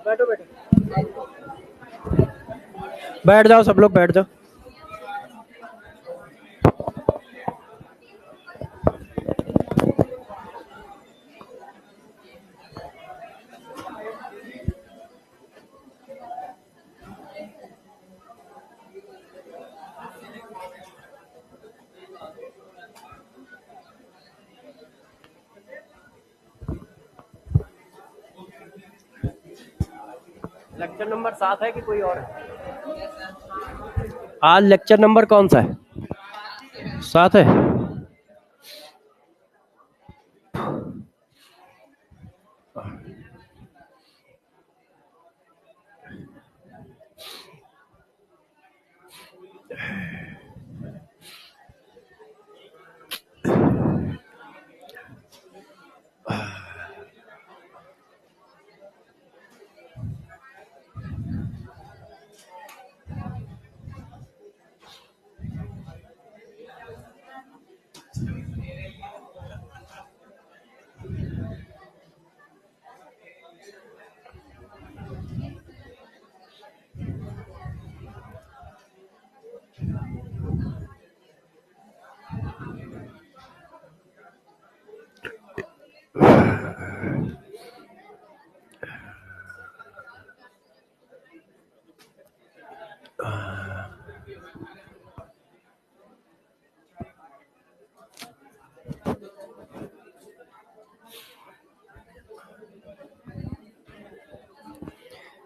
बैठो बैठो, बैठ जाओ सब लोग, बैठ जाओ। लेक्चर नंबर 7 है कि कोई और है? आज लेक्चर नंबर कौन सा है? 7 है।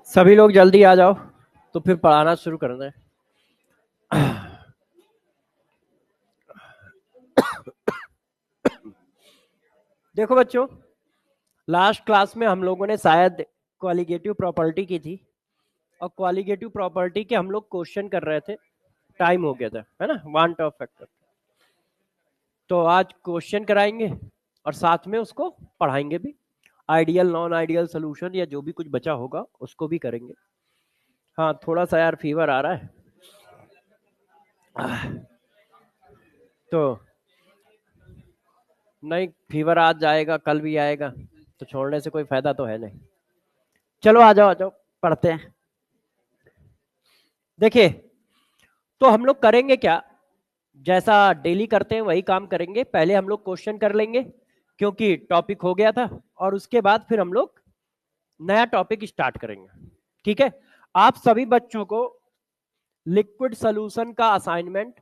सभी लोग जल्दी आ जाओ तो फिर पढ़ाना शुरू करना है। देखो बच्चों, लास्ट क्लास में हम लोगों ने शायद क्वालिटेटिव प्रॉपर्टी की थी, और क्वालिटेटिव प्रॉपर्टी के हम लोग क्वेश्चन कर रहे थे, टाइम हो गया था, है ना, वांट ऑफ फैक्टर। तो आज क्वेश्चन कराएंगे और साथ में उसको पढ़ाएंगे भी, आइडियल नॉन आइडियल सोल्यूशन या जो भी कुछ बचा होगा उसको भी करेंगे। हाँ, थोड़ा सा यार फीवर आ रहा है, तो नहीं, फीवर आज जाएगा कल भी आएगा, तो छोड़ने से कोई फायदा तो है नहीं। चलो आ जाओ पढ़ते हैं। देखिए, तो हम लोग करेंगे क्या, जैसा डेली करते हैं वही काम करेंगे। पहले हम लोग क्वेश्चन कर लेंगे क्योंकि टॉपिक हो गया था, और उसके बाद फिर हम लोग नया टॉपिक स्टार्ट करेंगे। ठीक है, आप सभी बच्चों को लिक्विड सॉल्यूशन का असाइनमेंट,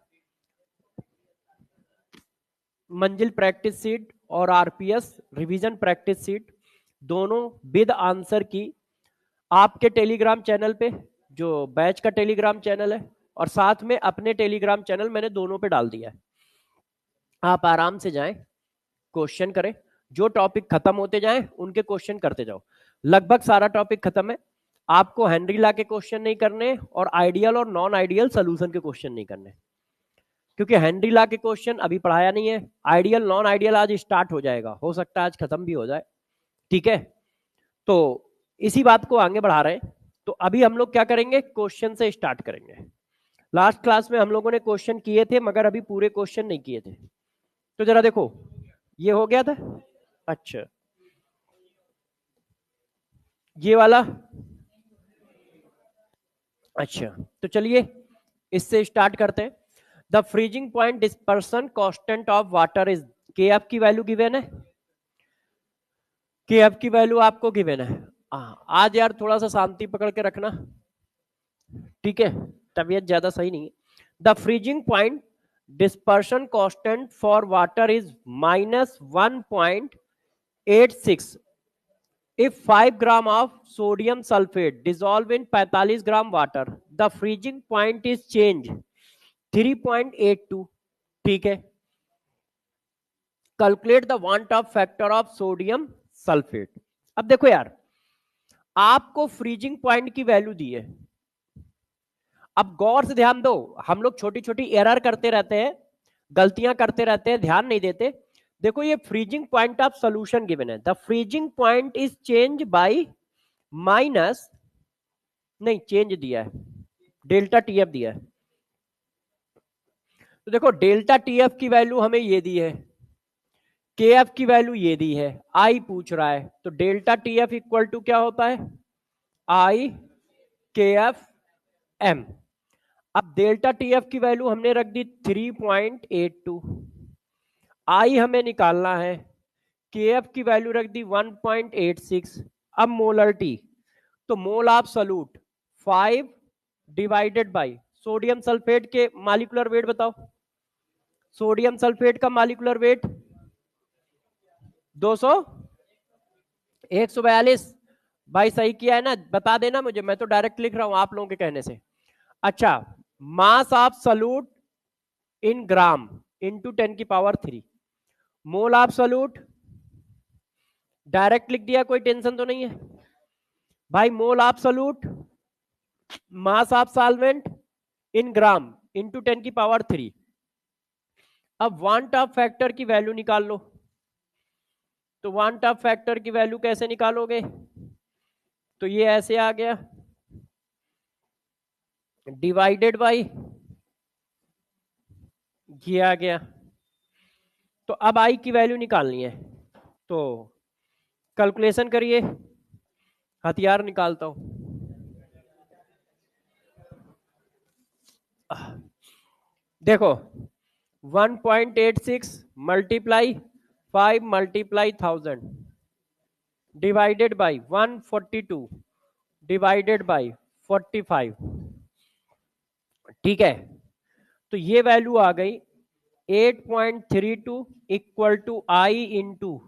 मंजिल प्रैक्टिस सीट और आरपीएस रिवीजन प्रैक्टिस सीट दोनों विद आंसर की आपके टेलीग्राम चैनल पे, जो बैच का टेलीग्राम चैनल है, और साथ में अपने टेलीग्राम चैनल मैंने दोनों पे डाल दिया है। आप आराम से जाएं, क्वेश्चन करें, जो टॉपिक खत्म होते जाएं उनके क्वेश्चन करते जाओ। लगभग सारा टॉपिक खत्म है, आपको हेनरी लॉ के क्वेश्चन नहीं करने और आइडियल और नॉन आइडियल सोल्यूशन के क्वेश्चन नहीं करने, क्योंकि हेनरी लॉ के क्वेश्चन अभी पढ़ाया नहीं है। आइडियल नॉन आइडियल आज स्टार्ट हो जाएगा, हो सकता है आज खत्म भी हो जाए। ठीक है, तो इसी बात को आगे बढ़ा रहे हैं। तो अभी हम लोग क्या करेंगे, क्वेश्चन से स्टार्ट करेंगे। लास्ट क्लास में हम लोगों ने क्वेश्चन किए थे, मगर अभी पूरे क्वेश्चन नहीं किए थे। तो जरा देखो, ये हो गया था, अच्छा ये वाला, अच्छा तो चलिए इससे स्टार्ट करते हैं। The freezing point dispersion constant of water is, के एफ की वैल्यू गिवन है, के एफ की वैल्यू आपको गिवन है। आज यार थोड़ा सा शांति पकड़ के रखना, ठीक है, तबीयत ज्यादा सही नहीं है। The freezing point dispersion constant for water is -1.86 if 5 gram of sodium sulfate dissolve in 45 gram water, the freezing point is changed 3.82। ठीक है, calculate the want of factor of sodium sulphate. अब देखो यार, आपको फ्रीजिंग पॉइंट की value दी है। अब गौर से ध्यान दो, हम लोग छोटी छोटी एरर करते रहते हैं, गलतियां करते रहते हैं, ध्यान नहीं देते। देखो ये freezing point of solution given है, the freezing point is change by minus, नहीं चेंज दिया है, डेल्टा टीएफ दिया है। तो देखो डेल्टा टीएफ की वैल्यू हमें ये दी है, के एफ की वैल्यू ये दी है, आई पूछ रहा है, तो डेल्टा टीएफ इक्वल टू क्या होता है, आई के एफ एम। अब डेल्टा टी एफ की वैल्यू हमने रख दी 3.82, आई हमें निकालना है, के एफ की वैल्यू रख दी 1.86। अब मोलर टी, तो mole of solute 5 divided by sodium sulphate के मॉलिक्यूलर वेट बताओ। सोडियम सल्फेट का मॉलिक्यूलर वेट 200 142। भाई सही किया है ना, बता देना मुझे, मैं तो डायरेक्ट लिख रहा हूं आप लोगों के कहने से। अच्छा, mass of solute in gram into 10⁻³ mole of solute direct लिख दिया, कोई टेंशन तो नहीं है भाई। Mole of solute mass of solvent in gram into 10⁻³। अब वांट ऑफ फैक्टर की वैल्यू निकाल लो। तो वांट ऑफ फैक्टर की वैल्यू कैसे निकालोगे, तो ये ऐसे आ गया, डिवाइडेड बाई ये आ गया। तो अब आई की वैल्यू निकालनी है, तो कैलकुलेशन करिए, हथियार निकालता हूं। देखो 1.86 multiply 5 multiply 1000 divided by 142 divided by 45। ठीक है, तो ये वैल्यू आ गई 8.32 इक्वल टू आई इंटू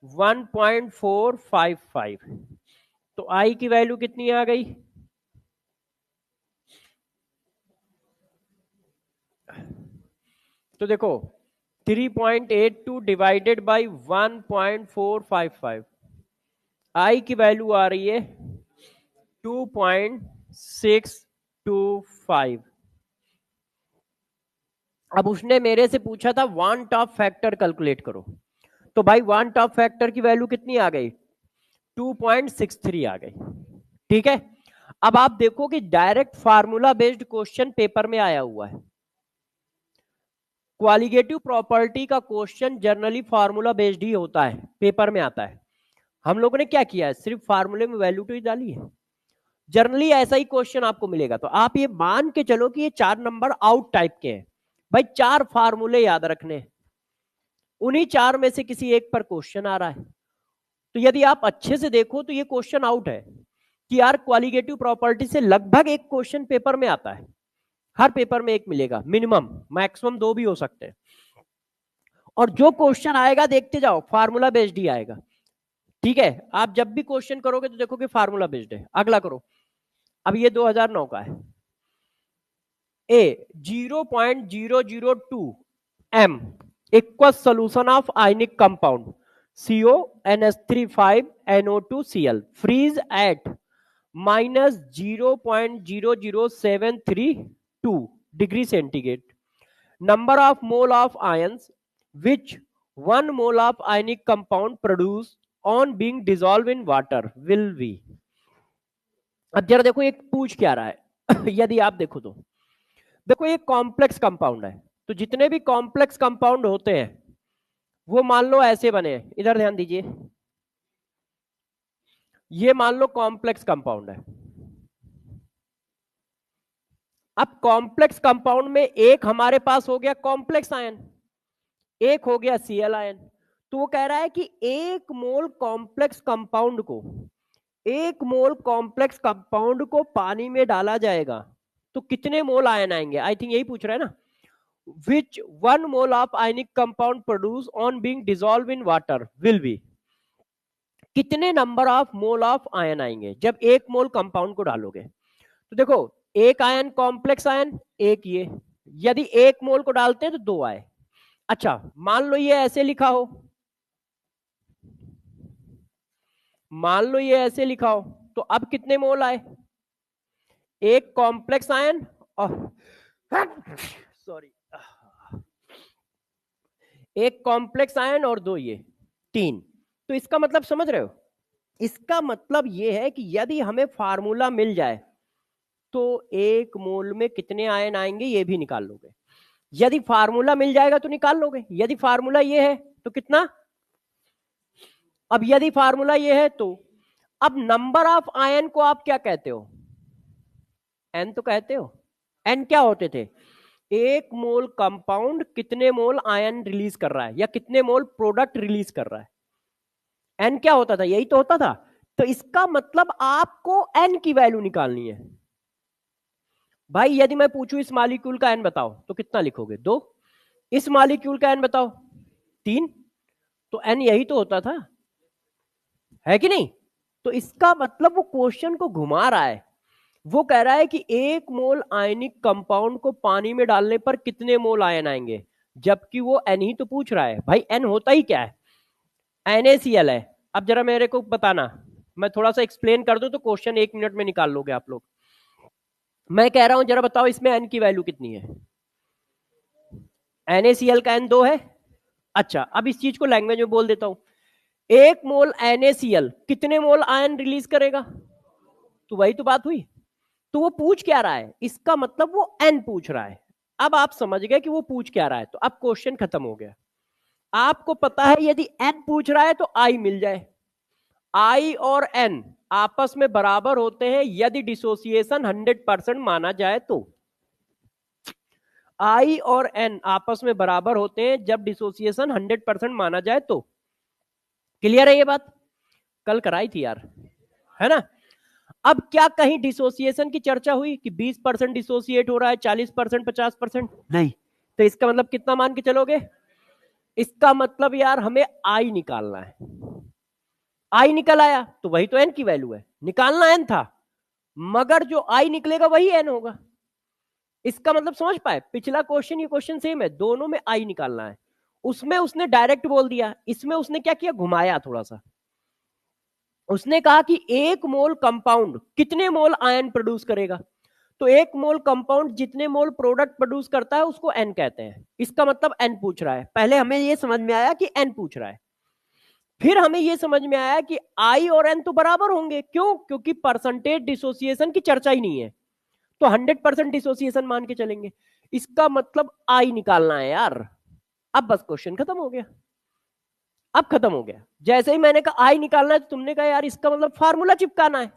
1.455। तो आई की वैल्यू कितनी आ गई, तो देखो 3.82 डिवाइडेड बाई 1.455, आई की वैल्यू आ रही है 2.625। अब उसने मेरे से पूछा था वांट ऑफ फैक्टर कैलकुलेट करो, तो भाई वांट ऑफ फैक्टर की वैल्यू कितनी आ गई, 2.63 आ गई। ठीक है, अब आप देखो कि direct formula based question paper में आया हुआ है। क्वालिटेटिव प्रॉपर्टी का क्वेश्चन जनरली फार्मूला बेस्ड ही होता है, पेपर में आता है। हम लोगों ने क्या किया है, सिर्फ फार्मूले में वैल्यू तो ही डाली है। जनरली ऐसा ही क्वेश्चन आपको मिलेगा, तो आप ये मान के चलो कि ये 4 नंबर आउट टाइप के हैं। भाई 4 फार्मूले याद रखने, उन्हीं 4 में से किसी एक पर क्वेश्चन आ रहा है। तो यदि आप अच्छे से देखो तो ये क्वेश्चन आउट है कि यार क्वालिटेटिव प्रॉपर्टी से लगभग एक क्वेश्चन पेपर में आता है, हर पेपर में एक मिलेगा, मिनिमम, मैक्सिमम 2 भी हो सकते हैं। और जो क्वेश्चन आएगा देखते जाओ फार्मूला बेस्ड ही आएगा। ठीक है, आप जब भी क्वेश्चन करोगे तो देखो कि फार्मूला बेस्ड है। अगला करो, अब ये 2009 का है। ए 0.002 m equal solution of ionic compound CONH35NO2Cl freeze at -0.00732 degree centigrade. Number of mole of ions which 1 mole of ionic compound produce on being dissolved in water will be. अब जरा देखो ये पूछ क्या रहा है यदि आप देखो तो देखो ये कॉम्प्लेक्स कंपाउंड है, तो जितने भी कॉम्प्लेक्स कंपाउंड होते हैं वो मान लो ऐसे बने, इधर ध्यान दीजिए, ये मान लो कॉम्प्लेक्स कंपाउंड है। अब कॉम्प्लेक्स कंपाउंड में एक हमारे पास हो गया कॉम्प्लेक्स आयन, एक हो गया Cl आयन। तो वो कह रहा है कि एक मोल कॉम्प्लेक्स कंपाउंड को पानी में डाला जाएगा तो कितने मोल आयन आएंगे, आई थिंक यही पूछ रहा है ना। Which 1 mole of ionic compound produced on being dissolved in water will be, कितने number of mole of ion आएंगे जब एक मोल कंपाउंड को डालोगे। तो देखो एक आयन कॉम्प्लेक्स आयन, एक ये, यदि एक मोल को डालते हैं तो 2 आए। अच्छा मान लो ये ऐसे लिखा हो, मान लो ये ऐसे लिखा हो, तो अब कितने मोल आए, एक कॉम्प्लेक्स आयन और सॉरी एक कॉम्प्लेक्स आयन और 2 ये 3। तो इसका मतलब समझ रहे हो, इसका मतलब ये है कि यदि हमें फार्मूला मिल जाए तो एक मोल में कितने आयन आएंगे ये भी निकाल लोगे। यदि फार्मूला मिल जाएगा तो निकाल लोगे, यदि फार्मूला ये है तो कितना। अब यदि फार्मूला ये है तो अब नंबर ऑफ आयन को आप क्या कहते हो? एन तो कहते हो। एन क्या होते थे? एक मोल कंपाउंड कितने मोल आयन रिलीज कर रहा है या कितने मोल प्रोडक्ट रिलीज कर रहा है, एन क्या होता था, यही तो होता था। तो इसका मतलब आपको एन की वैल्यू निकालनी है। भाई यदि मैं पूछूं इस मॉलिक्यूल का एन बताओ तो कितना लिखोगे? 2। इस मॉलिक्यूल का एन बताओ, 3। तो एन यही तो होता था, है कि नहीं? तो इसका मतलब वो क्वेश्चन को घुमा रहा है। वो कह रहा है कि एक मोल आयनिक कंपाउंड को पानी में डालने पर कितने मोल आयन आएंगे, जबकि वो एन ही तो पूछ रहा है। भाई एन होता ही क्या है? NaCl है। अब जरा मेरे को बताना, मैं थोड़ा सा एक्सप्लेन कर दूं तो क्वेश्चन 1 मिनट में निकाल लोगे आप लोग। मैं कह रहा हूं जरा बताओ इसमें एन की वैल्यू कितनी है? NaCl का एन 2 है। अच्छा, अब इस चीज को लैंग्वेज में बोल देता हूं। एक मोल NaCl कितने मोल आयन रिलीज करेगा? तो वही तो बात हुई। तो वो पूछ क्या रहा है, इसका मतलब वो एन पूछ रहा है। अब आप समझ गए कि वो पूछ क्या रहा है, तो अब क्वेश्चन खत्म हो गया। आपको पता है यदि एन पूछ रहा है तो आई मिल जाए। आई और एन आपस में बराबर होते हैं यदि डिसोसिएशन 100% माना जाए तो। आई और एन आपस में बराबर होते हैं जब डिसोसिएशन 100% माना जाए तो। क्लियर है ये बात? कल कराई थी यार, है ना? अब क्या कहीं डिसोसिएशन की चर्चा हुई कि 20% डिसोसिएट हो रहा है, 40%, 50%? नहीं। तो इसका मतलब कितना मान के चलोगे? इसका मतलब यार हमें आई निकालना है। आई निकल आया तो वही तो एन की वैल्यू है, निकालना एन था, मगर जो आई निकलेगा वही एन होगा। इसका मतलब समझ पाए? पिछला क्वेश्चन ये क्वेश्चन सेम है, दोनों में आई निकालना है। उसमें उसने डायरेक्ट बोल दिया, इसमें उसने क्या किया, घुमाया थोड़ा सा। उसने कहा कि एक मोल कंपाउंड कितने मोल आयन प्रोड्यूस करेगा। तो एक मोल कंपाउंड जितने मोल प्रोडक्ट प्रोड्यूस करता है उसको एन कहते हैं। इसका मतलब एन पूछ रहा है। पहले हमें यह समझ में आया कि एन पूछ रहा है, फिर हमें यह समझ में आया कि आई और एन तो बराबर होंगे। क्यों? क्योंकि परसेंटेज डिसोसिएशन की चर्चा ही नहीं है, तो 100% डिसोसिएशन मान के चलेंगे। इसका मतलब आई निकालना है यार। अब बस क्वेश्चन खत्म हो गया। अब खत्म हो गया। जैसे ही मैंने कहा आई निकालना है तो तुमने कहा यार इसका मतलब फार्मूला चिपकाना है।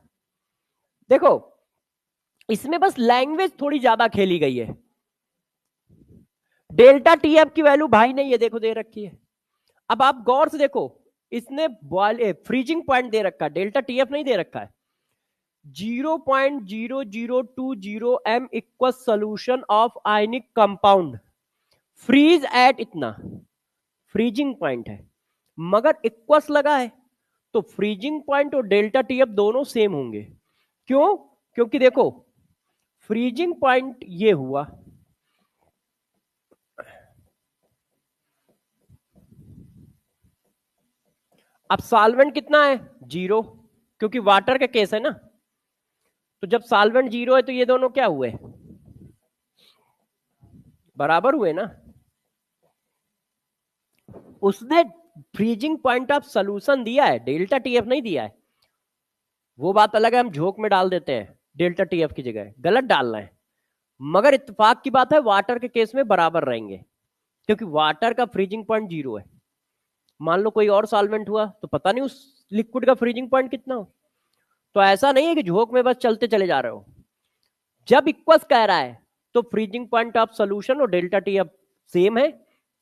देखो, इसमें बस लैंग्वेज थोड़ी ज्यादा खेली गई है। डेल्टा टीएफ की वैल्यू भाई ने ये देखो दे रखी है। अब आप गौर से देखो, इसने फ्रीजिंग पॉइंट दे रखा है, डेल्टा टीएफ नहीं दे रखा है। 0.0020 m equal solution of ionic compound freeze at इतना, फ्रीजिंग पॉइंट है, मगर इक्वस लगा है। तो फ्रीजिंग पॉइंट और डेल्टा टीएफ दोनों सेम होंगे। क्यों? क्योंकि देखो, फ्रीजिंग पॉइंट ये हुआ, अब सॉल्वेंट कितना है? 0, क्योंकि वाटर का केस है ना। तो जब सॉल्वेंट 0 है तो ये दोनों क्या हुए? बराबर हुए ना। उसने फ्रीजिंग पॉइंट ऑफ सोल्यूशन दिया है, डेल्टा टीएफ नहीं दिया है। वो बात अलग है, हम झोंक में डाल देते हैं डेल्टा टीएफ की जगह, गलत डालना है। मगर इत्तेफाक की बात है वाटर के केस में बराबर रहेंगे, क्योंकि वाटर का फ्रीजिंग पॉइंट 0 है। मान लो कोई और सॉल्वेंट हुआ तो पता नहीं उस लिक्विड का फ्रीजिंग पॉइंट कितना हो। तो ऐसा नहीं है कि झोंक में बस चलते चले जा रहे हो। जब इक्वस कह रहा है तो फ्रीजिंग पॉइंट ऑफ सोल्यूशन और डेल्टा टी अब सेम है,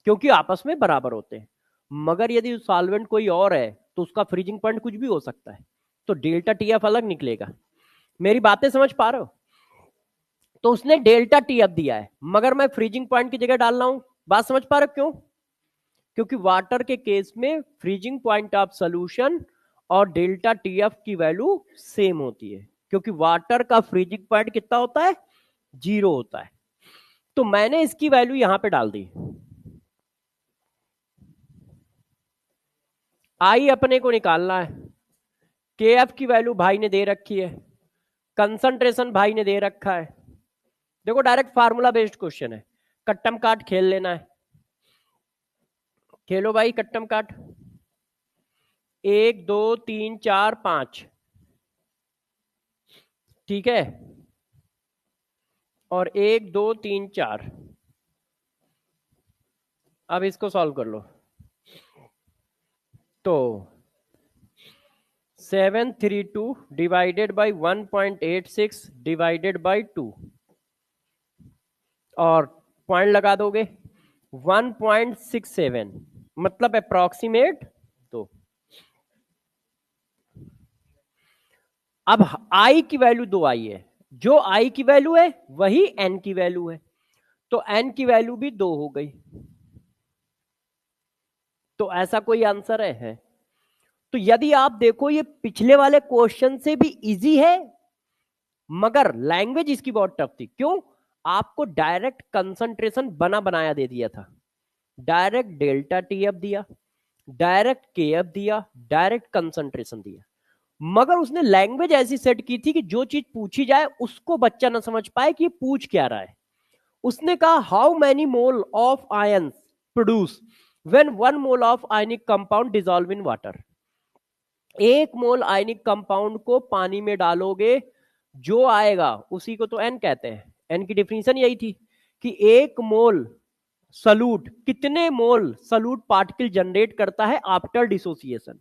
क्योंकि आपस में बराबर होते हैं। मगर यदि सॉल्वेंट कोई और है तो उसका फ्रीजिंग पॉइंट कुछ भी हो सकता है, तो डेल्टा टीएफ अलग निकलेगा। मेरी बातें समझ पा रहे हो? तो उसने डेल्टा टीएफ दिया है, मगर मैं फ्रीजिंग पॉइंट की जगह डाल रहा हूं। बात समझ पा रहे हो? क्यों? क्योंकि वाटर के केस में फ्रीजिंग पॉइंट ऑफ सोल्यूशन और डेल्टा टीएफ की वैल्यू सेम होती है, क्योंकि वाटर का फ्रीजिंग पॉइंट कितना होता है? 0 होता है। तो मैंने इसकी वैल्यू यहां पे डाल दी। आई अपने को निकालना है, के एफ की वैल्यू भाई ने दे रखी है, कंसंट्रेशन भाई ने दे रखा है। देखो डायरेक्ट फार्मूला बेस्ड क्वेश्चन है, कट्टम काट खेल लेना है। खेलो भाई कट्टम काट, 1 2 3 4 5, ठीक है, और 1 2 3 4। अब इसको सॉल्व कर लो। तो 732 डिवाइडेड बाई 1.86 डिवाइडेड बाई 2 और पॉइंट लगा दोगे 1.67 मतलब अप्रोक्सीमेट। तो अब आई की वैल्यू 2 आई है, जो आई की वैल्यू है वही एन की वैल्यू है, तो एन की वैल्यू भी 2 हो गई। तो ऐसा कोई आंसर है? तो यदि आप देखो ये पिछले वाले क्वेश्चन से भी इजी है, मगर लैंग्वेज इसकी बहुत टफ थी। क्यों? आपको डायरेक्ट कंसंट्रेशन बना बनाया दे दिया था, डायरेक्ट डेल्टा टी एफ दिया, डायरेक्ट के एफ दिया, डायरेक्ट कंसंट्रेशन दिया, मगर उसने लैंग्वेज ऐसी सेट की थी कि जो चीज पूछी जाए उसको बच्चा ना समझ पाए कि पूछ क्या रहा है। उसने कहा how many mole of ions produce when 1 mole of ionic compound dissolve in water. 1 mole ionic compound को पानी में डालोगे, जो आएगा उसी को तो एन कहते हैं। एन की डिफिनीशन यही थी कि 1 मोल सॉल्यूट कितने मोल सॉल्यूट पार्टिकल जनरेट करता है आफ्टर डिसोसिएशन।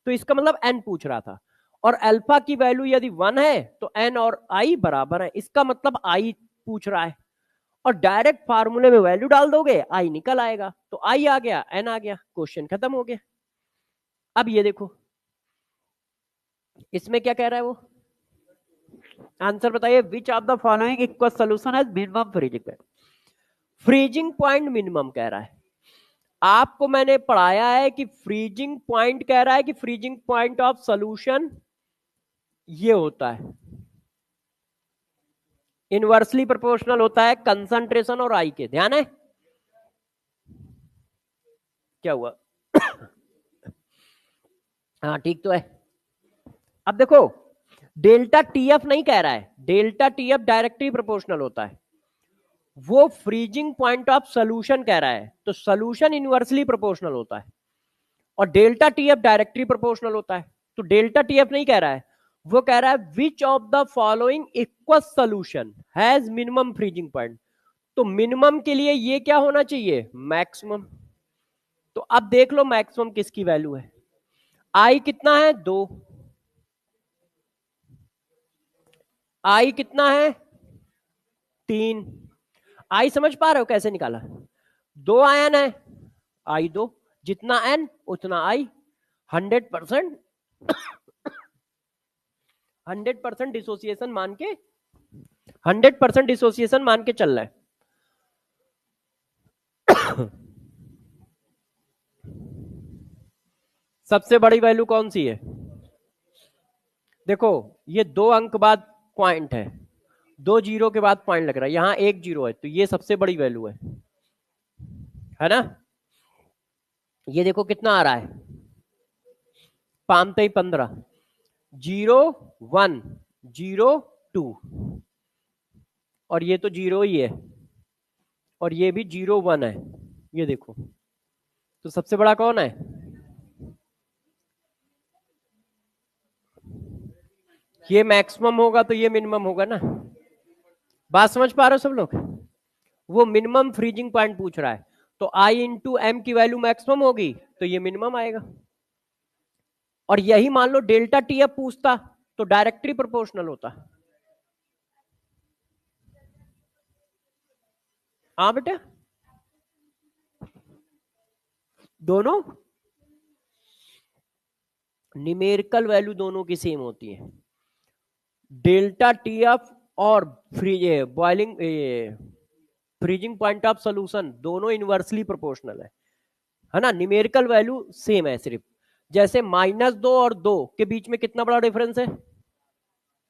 तो इसका मतलब एन पूछ रहा था, और अल्फा की वैल्यू यदि 1 है तो एन और आई बराबर है, इसका मतलब आई पूछ रहा है। और डायरेक्ट फार्मूले में वैल्यू डाल दोगे आई निकल आएगा, तो आई आ गया, एन आ गया, क्वेश्चन खत्म हो गया। अब ये देखो इसमें क्या कह रहा है वो, आंसर बताइए। Which of the following equal solution has minimum freezing point. Freezing point minimum कह रहा है। आपको मैंने पढ़ाया है कि फ्रीजिंग पॉइंट कह रहा है कि फ्रीजिंग पॉइंट ऑफ सॉल्यूशन ये होता है, इनवर्सली प्रोपोर्शनल होता है कंसंट्रेशन और आई के। ध्यान है? क्या हुआ? हाँ ठीक तो है। अब देखो डेल्टा टीएफ नहीं कह रहा है, डेल्टा टीएफ डायरेक्टली प्रोपोर्शनल होता है, वो फ्रीजिंग पॉइंट ऑफ सोल्यूशन कह रहा है, तो सोल्यूशन इनवर्सली प्रोपोर्शनल होता है और डेल्टा टीएफ डायरेक्टली प्रोपोर्शनल होता है। तो डेल्टा टीएफ नहीं कह रहा है, वो कह रहा है which of the following equal solution has minimum freezing point. तो मिनिमम के लिए ये क्या होना चाहिए? मैक्सिमम। तो अब देख लो मैक्सिमम किसकी वैल्यू है। आई कितना है? 2। आई कितना है? 3। आई समझ पा रहे हो कैसे निकाला? 2 आयन है, आई 2, जितना एन उतना आई। 100% 100% डिसोसिएशन मान के 100% डिसोसिएशन मान के चल रहा है। सबसे बड़ी वैल्यू कौन सी है? देखो ये 2 अंक बाद पॉइंट है, 2 जीरो के बाद पॉइंट लग रहा है, यहां 1 जीरो है, तो ये सबसे बड़ी वैल्यू है ना? ये देखो कितना आ रहा है, 5 15 0 1 0 2, और ये तो 0 ही है, और ये भी 0 1 है। ये देखो, तो सबसे बड़ा कौन है? ये मैक्सिमम होगा तो ये मिनिमम होगा ना। बात समझ पा रहे हो सब लोग? वो मिनिमम फ्रीजिंग पॉइंट पूछ रहा है, तो आई इंटू एम की वैल्यू मैक्सिमम होगी तो ये मिनिमम आएगा। और यही मान लो डेल्टा टी एफ पूछता तो डायरेक्टली प्रोपोर्शनल होता। हाँ बेटा, दोनों न्यूमेरिकल वैल्यू दोनों की सेम होती है। डेल्टा टी एफ और boiling freezing point of solution दोनों इनवर्सली प्रोपोर्शनल है ना? न्यूमेरिकल वैल्यू सेम है, सिर्फ जैसे -2 और 2 के बीच में कितना बड़ा डिफरेंस है?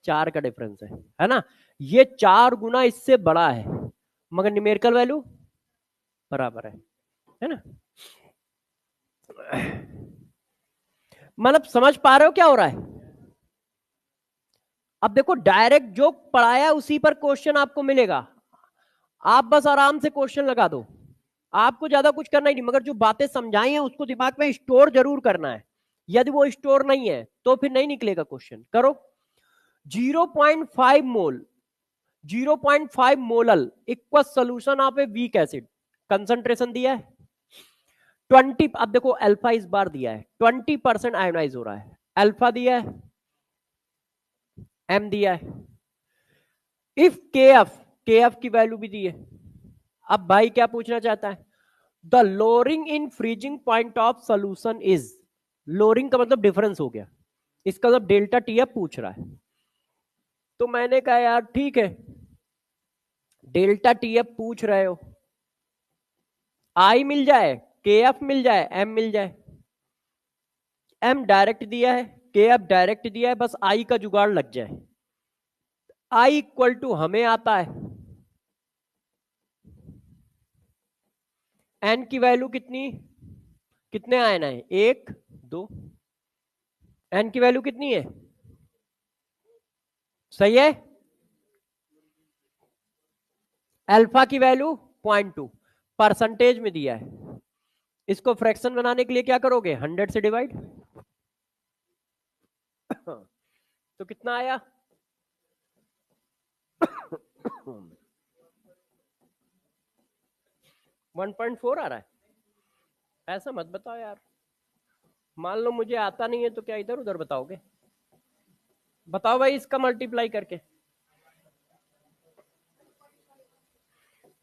4 का डिफरेंस है ना? ये 4 गुना इससे बड़ा है, मगर न्यूमेरिकल वैल्यू बराबर है ना? मतलब समझ पा रहे हो क्या हो रहा है? अब देखो डायरेक्ट जो पढ़ाया उसी पर क्वेश्चन आपको मिलेगा, आप बस आराम से क्वेश्चन लगा दो, आपको ज्यादा कुछ करना ही नहीं, मगर जो बातें समझाई हैं उसको दिमाग में स्टोर जरूर करना है। यदि वो स्टोर नहीं है तो फिर नहीं निकलेगा क्वेश्चन। करो 0.5 मोल 0.5 molal equal solution of a weak acid, concentration दिया है 20। अब देखो अल्फा इस बार दिया है 20% आयोनाइज हो रहा है, अल्फा दिया है, एम दिया है, इफ के एफ की वैल्यू भी दी है। अब भाई क्या पूछना चाहता है, the lowering in freezing point of solution is, lowering का मतलब डिफरेंस हो गया, इसका मतलब डेल्टा टी एफ पूछ रहा है। तो मैंने कहा यार ठीक है, डेल्टा टी एफ पूछ रहे हो, आई मिल जाए, के एफ मिल जाए, एम मिल जाए। एम डायरेक्ट दिया है, के एफ डायरेक्ट दिया है, बस आई का जुगाड़ लग जाए। आई इक्वल टू हमें आता है एन की वैल्यू कितनी, कितने आयन है, 1 2, एन की वैल्यू कितनी है, सही है। अल्फा की वैल्यू 0.2 परसेंटेज में दिया है, इसको फ्रैक्शन बनाने के लिए क्या करोगे, 100 से डिवाइड। तो कितना आया 1.4 आ रहा है। ऐसा मत बताओ यार, मान लो मुझे आता नहीं है तो क्या इधर उधर बताओगे, बताओ भाई इसका मल्टीप्लाई करके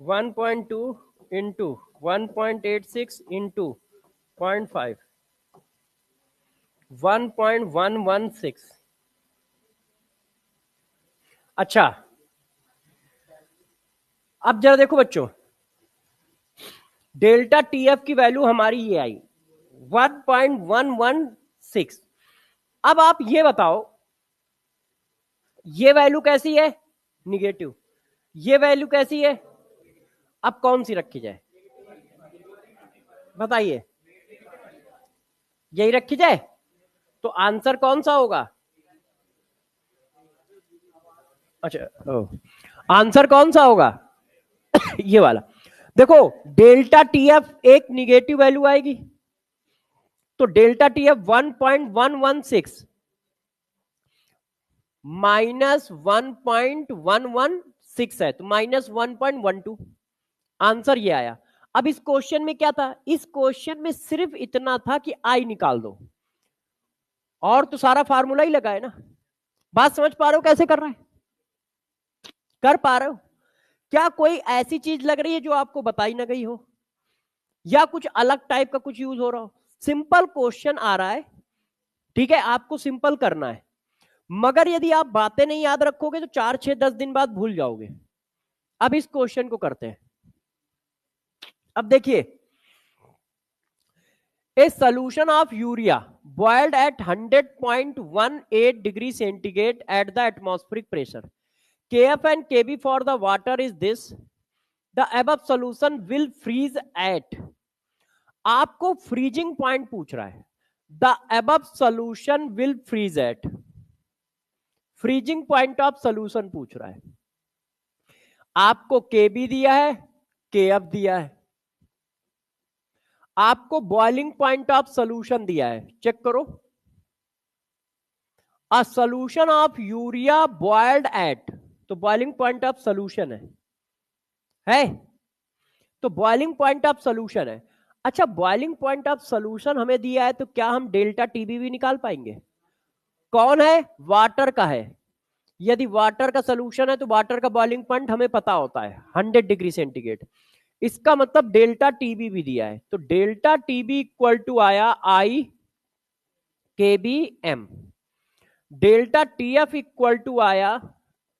1.2 इंटू 1.86 इंटू 0.5 1.116। अच्छा अब जरा देखो बच्चों, डेल्टा टीएफ की वैल्यू हमारी ये आई 1.116। अब आप ये बताओ ये वैल्यू कैसी है, निगेटिव, ये वैल्यू कैसी है, अब कौन सी रखी जाए, बताइए, यही रखी जाए। तो आंसर कौन सा होगा, अच्छा आंसर कौन सा होगा ये वाला। देखो डेल्टा टीएफ एक निगेटिव वैल्यू आएगी, तो डेल्टा टीएफ 1.116 माइनस 1.116 है, तो माइनस 1.12, आंसर ये आया। अब इस क्वेश्चन में क्या था, इस क्वेश्चन में सिर्फ इतना था कि आई निकाल दो, और तो सारा फार्मूला ही लगा है ना। बात समझ पा रहे हो कैसे कर रहा है, कर पा रहे हो। क्या कोई ऐसी चीज लग रही है जो आपको बताई ना गई हो, या कुछ अलग टाइप का कुछ यूज हो रहा हो। सिंपल क्वेश्चन आ रहा है, ठीक है, आपको सिंपल करना है, मगर यदि आप बातें नहीं याद रखोगे तो 4 6 10 दिन बाद भूल जाओगे। अब इस क्वेश्चन को करते हैं। अब देखिए, a solution of urea boiled at 100.18 degree centigrade at the atmospheric pressure, kf and kb for the water is this, the above solution will freeze at, आपको फ्रीजिंग पॉइंट पूछ रहा है, the above solution will freeze at, freezing point of solution पूछ रहा है। आपको kb दिया है, kf दिया है, आपको बॉइलिंग पॉइंट ऑफ सोल्यूशन दिया है, चेक करो, a solution of urea boiled at, तो बॉइलिंग पॉइंट ऑफ सोल्यूशन है, तो बॉइलिंग पॉइंट ऑफ सोल्यूशन है। अच्छा बॉइलिंग पॉइंट ऑफ सोल्यूशन हमें दिया है, तो क्या हम डेल्टा टीबी भी निकाल पाएंगे, कौन है, वाटर का है। यदि वाटर का सोल्यूशन है तो वाटर का बॉइलिंग पॉइंट हमें पता होता है 100 डिग्री सेंटीग्रेड, इसका मतलब डेल्टा टीबी भी दिया है, तो डेल्टा टीबी इक्वल टू आया I K B M, delta TF equal to आया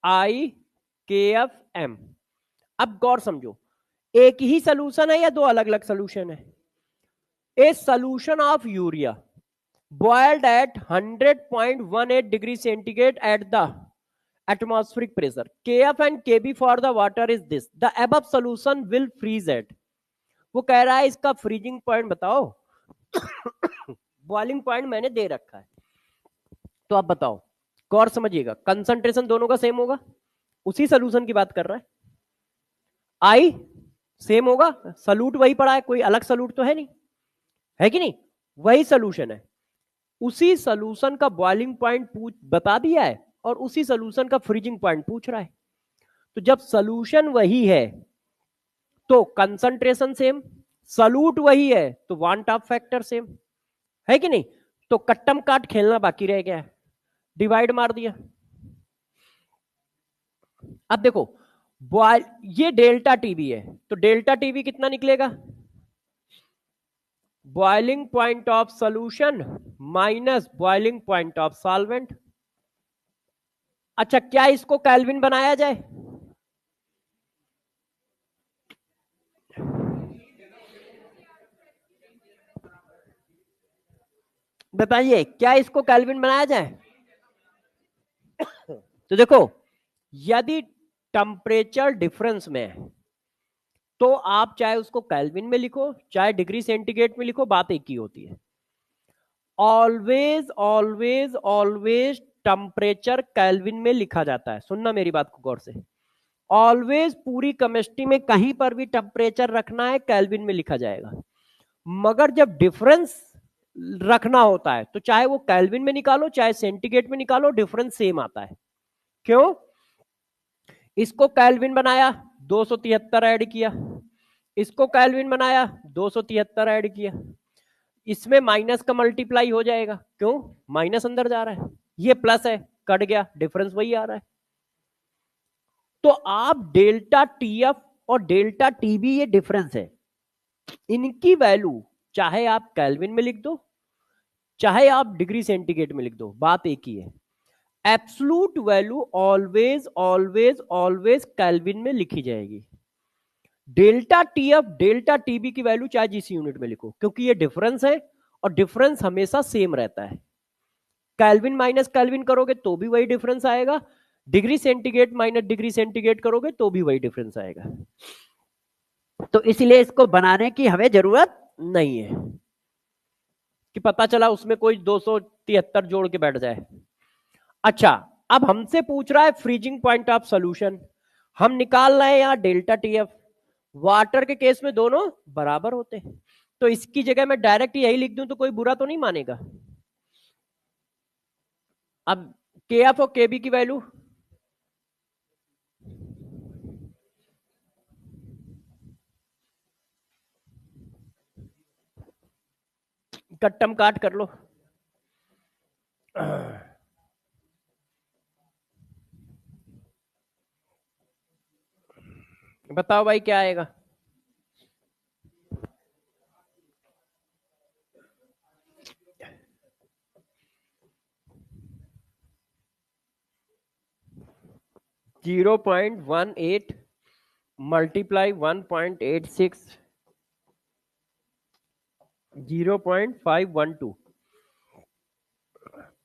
आई के एफ एम। अब गौर समझो, एक ही सोल्यूशन है या दो अलग अलग सोल्यूशन है, a solution of urea boiled at 100.18 degree centigrade at the atmospheric pressure, kf and kb for the water is this, the above solution will freeze at, वो कह रहा है इसका फ्रीजिंग पॉइंट बताओ बॉइलिंग पॉइंट मैंने दे रखा है, तो आप बताओ, गौर समझिएगा, कंसंट्रेशन दोनों का सेम होगा, उसी सोल्यूशन की बात कर रहा है, आई सेम होगा, सल्यूट वही पड़ा है, कोई अलग सल्यूट तो है नहीं, है कि नहीं, वही सोल्यूशन है, उसी सोल्यूशन का बॉइलिंग पॉइंट बता दिया है और उसी सोल्यूशन का फ्रीजिंग पॉइंट पूछ रहा है। तो जब सोल्यूशन वही है तो कंसंट्रेशन सेम, सल्यूट वही है तो वांट ऑफ फैक्टर सेम, है कि नहीं। तो कट्टम काट खेलना बाकी रह गया है, डिवाइड मार दिया। अब देखो बॉयल, ये डेल्टा टीबी है, तो डेल्टा टीबी कितना निकलेगा? Boiling point of solution minus boiling point of solvent. अच्छा, क्या इसको केल्विन बनाया जाए? बताइए, क्या इसको केल्विन बनाया जाए? तो देखो, यदि टेम्परेचर डिफरेंस में है तो आप चाहे उसको केल्विन में लिखो चाहे डिग्री सेंटीग्रेड में लिखो, बात एक ही होती है। Always always always temperature kelvin में लिखा जाता है। सुनना मेरी बात को गौर से, ऑलवेज पूरी केमिस्ट्री में कहीं पर भी टेम्परेचर रखना है केल्विन में लिखा जाएगा। मगर जब डिफरेंस रखना होता है तो चाहे वो केल्विन में निकालो चाहे सेंटीग्रेड में निकालो, डिफरेंस सेम आता है। क्यों? इसको केल्विन बनाया 273 ऐड किया, इसको केल्विन बनाया 273 ऐड किया, इसमें माइनस का मल्टीप्लाई हो जाएगा। क्यों? माइनस अंदर जा रहा है, ये प्लस है, कट गया, डिफरेंस वही आ रहा है। तो आप डेल्टा टीएफ और डेल्टा टीबी ये डिफरेंस है, इनकी वैल्यू चाहे आप केल्विन में लिख दो चाहे आप डिग्री सेंटीग्रेड में लिख दो, बात एक ही है। Absolute value always always always kelvin में लिखी जाएगी। डेल्टा टीएफ डेल्टा टीबी की वैल्यू चाहे जिस यूनिट में लिखो, क्योंकि ये डिफरेंस है और डिफरेंस हमेशा सेम रहता है। केल्विन माइनस केल्विन करोगे तो भी वही डिफरेंस आएगा, degree centigrade minus degree centigrade करोगे तो भी वही डिफरेंस आएगा। तो इसलिए इसको बनाने की हमें जरूरत नहीं है कि पता चला उसमें कोई 273 जोड़ के बैठ जाए। अच्छा, अब हमसे पूछ रहा है फ्रीजिंग पॉइंट ऑफ सॉल्यूशन, हम निकाल रहे हैं यहां डेल्टा टीएफ। वाटर के केस में दोनों बराबर होते हैं, तो इसकी जगह मैं डायरेक्ट यही लिख दूं तो कोई बुरा तो नहीं मानेगा। अब के एफ और के बी की वैल्यू कट्टम काट कर लो। बताओ भाई क्या आएगा? जीरो 0.18 मल्टीप्लाई 1.86 0.512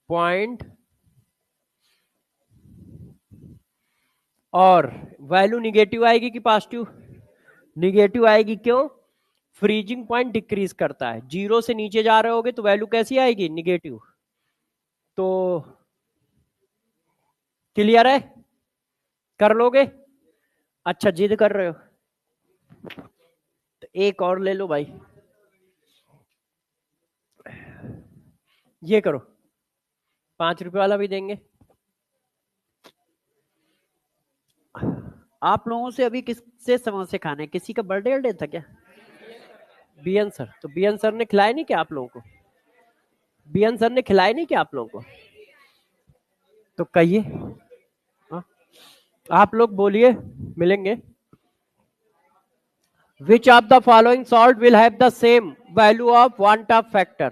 पॉइंट, और वैल्यू निगेटिव आएगी कि पॉजिटिव? निगेटिव आएगी। क्यों? फ्रीजिंग पॉइंट डिक्रीज करता है, जीरो से नीचे जा रहे होगे तो वैल्यू कैसी आएगी? निगेटिव। तो क्लियर है? कर लोगे? अच्छा, जिद कर रहे हो तो एक और ले लो भाई, ये करो, 5 रुपए वाला भी देंगे। आप लोगों से अभी किससे समोसे खाने, किसी का बर्थडे था क्या? बीएन सर, तो बीएन सर ने खिलाए नहीं क्या आप लोगों को? बीएन सर ने खिलाए नहीं क्या आप लोगों को? तो कहिए, हाँ? आप लोग बोलिए, मिलेंगे। Which of the following salt will have the same value of want of factor?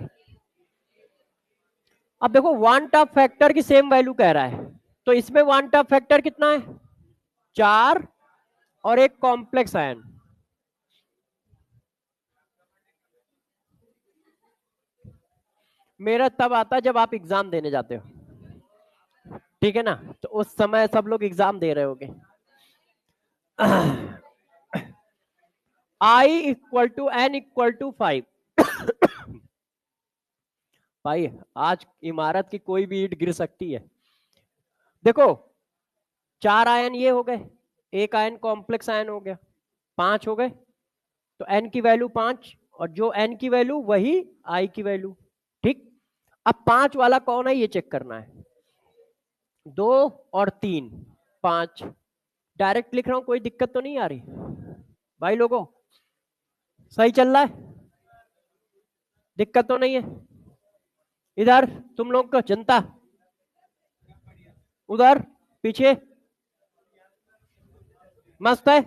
अब देखो, want of factor की सेम वैल्यू कह रहा है, तो इसमें want of factor कितना है? 4 और एक कॉम्प्लेक्स आयन। मेरा तब आता है जब आप एग्जाम देने जाते हो, ठीक है ना, तो उस समय सब लोग एग्जाम दे रहे होंगे। I equal to n equal to 5। भाई आज इमारत की कोई भी ईंट गिर सकती है। देखो, 4 आयन ये हो गए, एक आयन कॉम्प्लेक्स आयन हो गया, 5 हो गए, तो n की वैल्यू 5 और जो n की वैल्यू वही I की वैल्यू। ठीक, अब 5 वाला कौन है ये चेक करना है। 2 और 3, 5 डायरेक्ट लिख रहा हूं, कोई दिक्कत तो नहीं आ रही भाई लोगों? सही चल रहा है? दिक्कत तो नहीं है? इधर तुम लोग का जनता, उधर पीछे, मस्त है,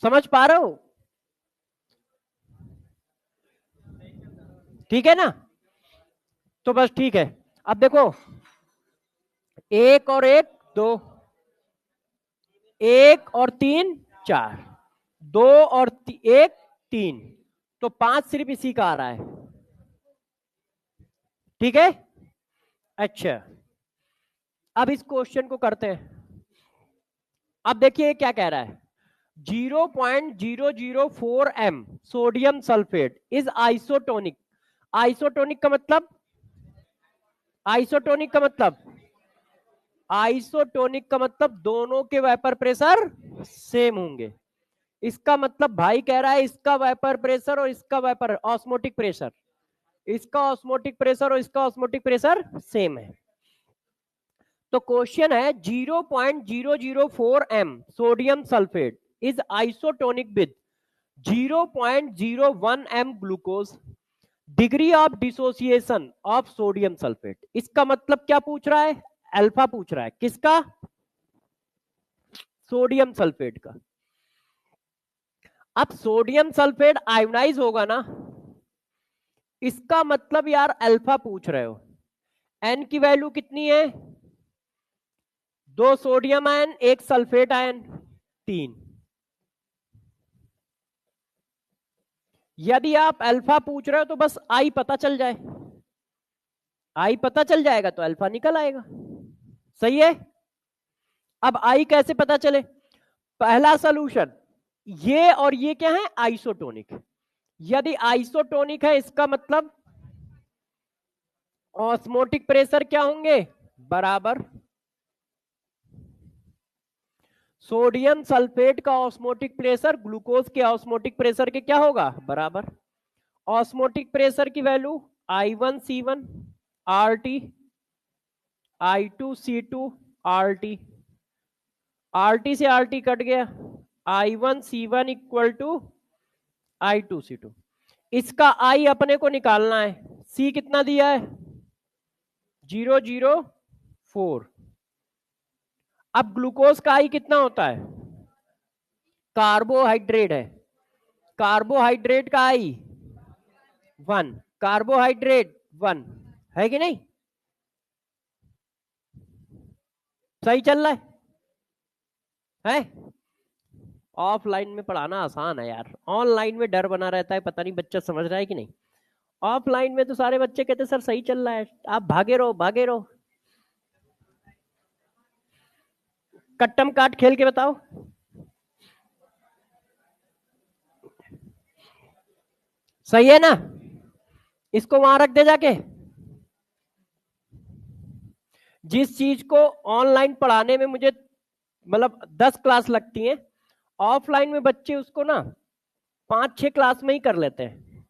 समझ पा रहे हो? ठीक है ना? तो बस ठीक है। अब देखो, एक और एक दो, एक और तीन चार, दो और एक तीन, तो पांच सिर्फ इसी का आ रहा है। ठीक है, अच्छा अब इस क्वेश्चन को करते हैं। अब देखिए क्या कह रहा है, 0.004 M sodium sulphate is isotonic. Isotonic का मतलब, आइसोटोनिक का मतलब, आइसोटोनिक का मतलब दोनों के वेपर प्रेशर सेम होंगे। इसका मतलब भाई कह रहा है इसका वेपर प्रेशर और इसका वेपर ऑस्मोटिक प्रेशर, इसका ऑस्मोटिक प्रेशर और इसका ऑस्मोटिक प्रेशर सेम है। तो क्वेश्चन है 0.004 M sodium sulphate is isotonic with 0.01 M glucose, degree of dissociation of sodium sulphate. इसका मतलब क्या पूछ रहा है, अल्फा पूछ रहा है, किसका, सोडियम सल्फेट का। अब सोडियम सल्फेट आयोनाइज होगा ना, इसका मतलब यार अल्फा पूछ रहे हो। एन की वैल्यू कितनी है, दो सोडियम आयन एक सल्फेट आयन, तीन। यदि आप अल्फा पूछ रहे हो तो बस आई पता चल जाए, आई पता चल जाएगा तो अल्फा निकल आएगा। सही है। अब आई कैसे पता चले, पहला सॉल्यूशन, ये और ये क्या है, आइसोटोनिक। यदि आइसोटोनिक है इसका मतलब ऑस्मोटिक प्रेशर क्या होंगे, बराबर। सोडियम सल्फेट का ऑस्मोटिक प्रेशर ग्लूकोज के ऑस्मोटिक प्रेशर के क्या होगा, बराबर। ऑस्मोटिक प्रेशर की value I1C1 RT, I2C2 RT, RT से RT कट गया, I1C1 इक्वल टू I2C2। इसका I अपने को निकालना है, C कितना दिया है, 004। अब ग्लूकोज का I कितना होता है, कार्बोहाइड्रेट है, कार्बोहाइड्रेट का I 1, कार्बोहाइड्रेट 1 है कि नहीं, सही चल रहा है? ऑफलाइन में पढ़ाना आसान है यार, ऑनलाइन में डर बना रहता है, पता नहीं बच्चा समझ रहा है कि नहीं। ऑफलाइन में तो सारे बच्चे कहते सर सही चल रहा है, आप भागे रहो भागे रहो। कट्टम काट खेल के बताओ, सही है ना? इसको वहां रख दे जाके। जिस चीज को ऑनलाइन पढ़ाने में मुझे मतलब 10 क्लास लगती है, ऑफलाइन में बच्चे उसको ना 5-6 क्लास में ही कर लेते हैं।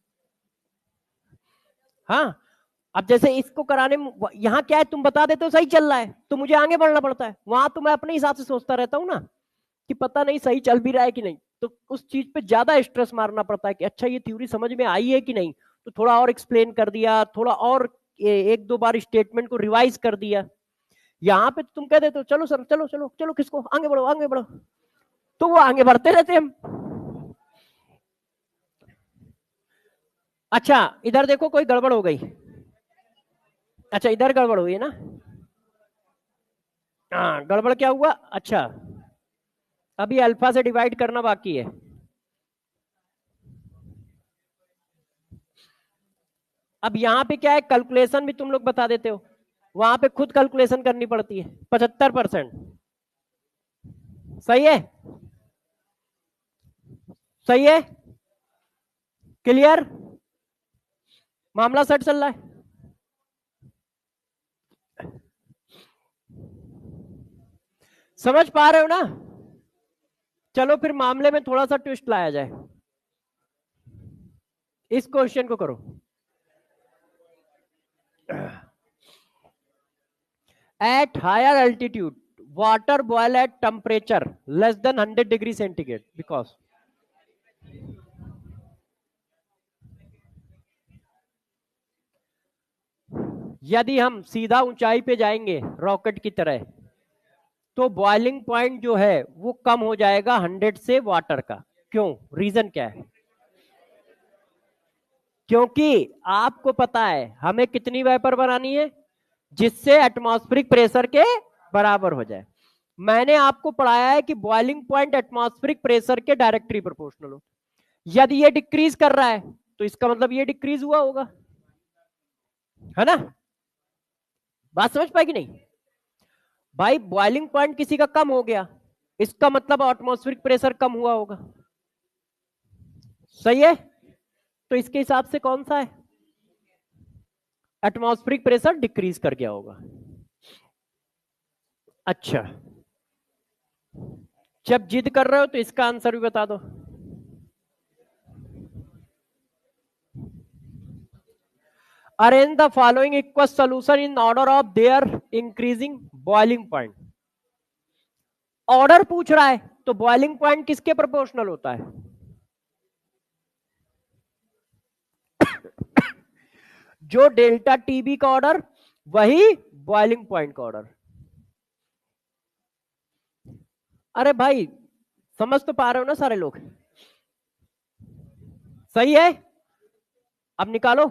हाँ, अब जैसे इसको कराने में यहाँ क्या है, तुम बता देते हो सही चल रहा है तो मुझे आगे बढ़ना पड़ता है, वहां तो मैं अपने हिसाब से सोचता रहता हूँ ना कि पता नहीं सही चल भी रहा है कि नहीं, तो उस चीज पे ज्यादा स्ट्रेस मारना पड़ता है कि अच्छा ये थ्योरी समझ में आई है कि नहीं, तो थोड़ा और एक्सप्लेन कर दिया, थोड़ा और एक दो बार स्टेटमेंट को रिवाइज कर दिया। यहाँ पे तुम कह देते हो चलो सर चलो चलो चलो, किसको आगे बढ़ो आगे बढ़ो, तो वो आगे बढ़ते रहते हम। अच्छा इधर देखो कोई गड़बड़ हो गई, अच्छा इधर गड़बड़ हुई है ना, हाँ गड़बड़ क्या हुआ, अच्छा अभी अल्फा से डिवाइड करना बाकी है। अब यहाँ पे क्या है, कैलकुलेशन भी तुम लोग बता देते हो, वहां पे खुद कैलकुलेशन करनी पड़ती है, 75%। सही है, सही है, क्लियर, मामला सेट चल रहा है। समझ पा रहे हो ना? चलो फिर मामले में थोड़ा सा ट्विस्ट लाया जाए, इस क्वेश्चन को करो। At higher altitude, water boil at temperature less than 100 degree centigrade because यदि हम सीधा ऊंचाई पे जाएंगे रॉकेट की तरह, तो बॉइलिंग पॉइंट जो है वो कम हो जाएगा 100 से वाटर का। क्यों? रीजन क्या है? क्योंकि आपको पता है हमें कितनी वेपर बनानी है जिससे एटमॉस्फेरिक प्रेशर के बराबर हो जाए। मैंने आपको पढ़ाया है कि बॉइलिंग पॉइंट एटमॉस्फेरिक प्रेशर के डायरेक्टली प्रोपोर्शनल हो। यदि ये डिक्रीज कर रहा है तो इसका मतलब ये डिक्रीज हुआ होगा, है ना? बात समझ पाएगी नहीं भाई? बॉइलिंग पॉइंट किसी का कम हो गया, इसका मतलब एटमॉस्फेरिक प्रेशर कम हुआ होगा। सही है? तो इसके हिसाब से कौन सा है? एटमॉस्फेरिक प्रेशर डिक्रीज कर गया होगा। अच्छा, जब जिद कर रहे हो तो इसका आंसर भी बता दो। Arrange the following equal solution in order of their increasing boiling point. Order पूछ रहा है तो बॉइलिंग पॉइंट किसके प्रोपोर्शनल होता है? जो डेल्टा टीबी का ऑर्डर वही बॉइलिंग पॉइंट का ऑर्डर। अरे भाई समझ तो पा रहे हो ना सारे लोग? सही है? अब निकालो।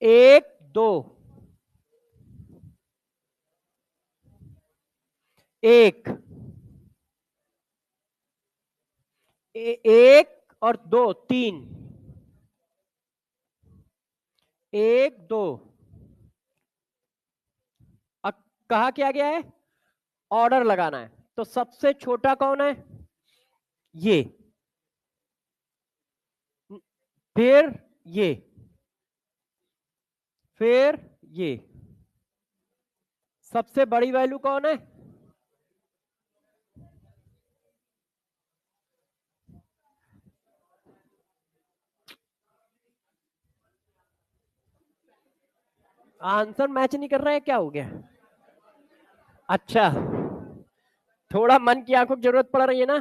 एक, दो, एक, एक और दो, तीन, एक, दो। अब कहा क्या गया है? ऑर्डर लगाना है। तो सबसे छोटा कौन है? ये, फिर ये, फिर ये। सबसे बड़ी वैल्यू कौन है? आंसर मैच नहीं कर रहा है, क्या हो गया? अच्छा, थोड़ा मन की आंखों की जरूरत पड़ रही है ना?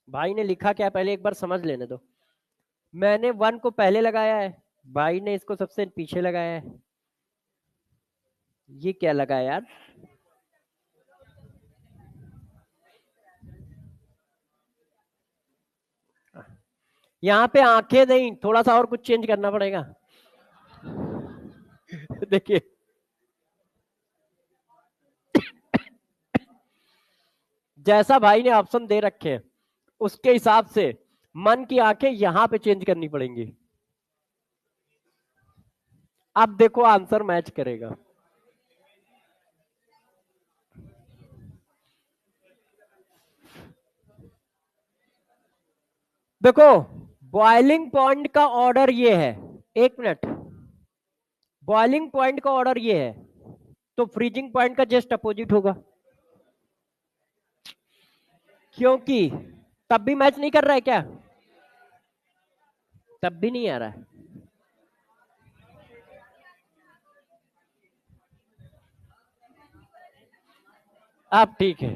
भाई ने लिखा क्या पहले एक बार समझ लेने दो। मैंने 1 को पहले लगाया है, भाई ने इसको सबसे पीछे लगाया है। ये क्या लगा यार? यहाँ पे आंखें नहीं, थोड़ा सा और कुछ चेंज करना पड़ेगा। देखिए, जैसा भाई ने ऑप्शन दे रखे हैं उसके हिसाब से मन की आंखें यहां पे चेंज करनी पड़ेंगी। अब देखो आंसर मैच करेगा। देखो, बॉइलिंग पॉइंट का ऑर्डर ये है, एक मिनट, बॉइलिंग पॉइंट का ऑर्डर ये है, तो फ्रीजिंग पॉइंट का जस्ट अपोजिट होगा। क्योंकि तब भी मैच नहीं कर रहा है क्या? तब भी नहीं आ रहा है। अब ठीक है।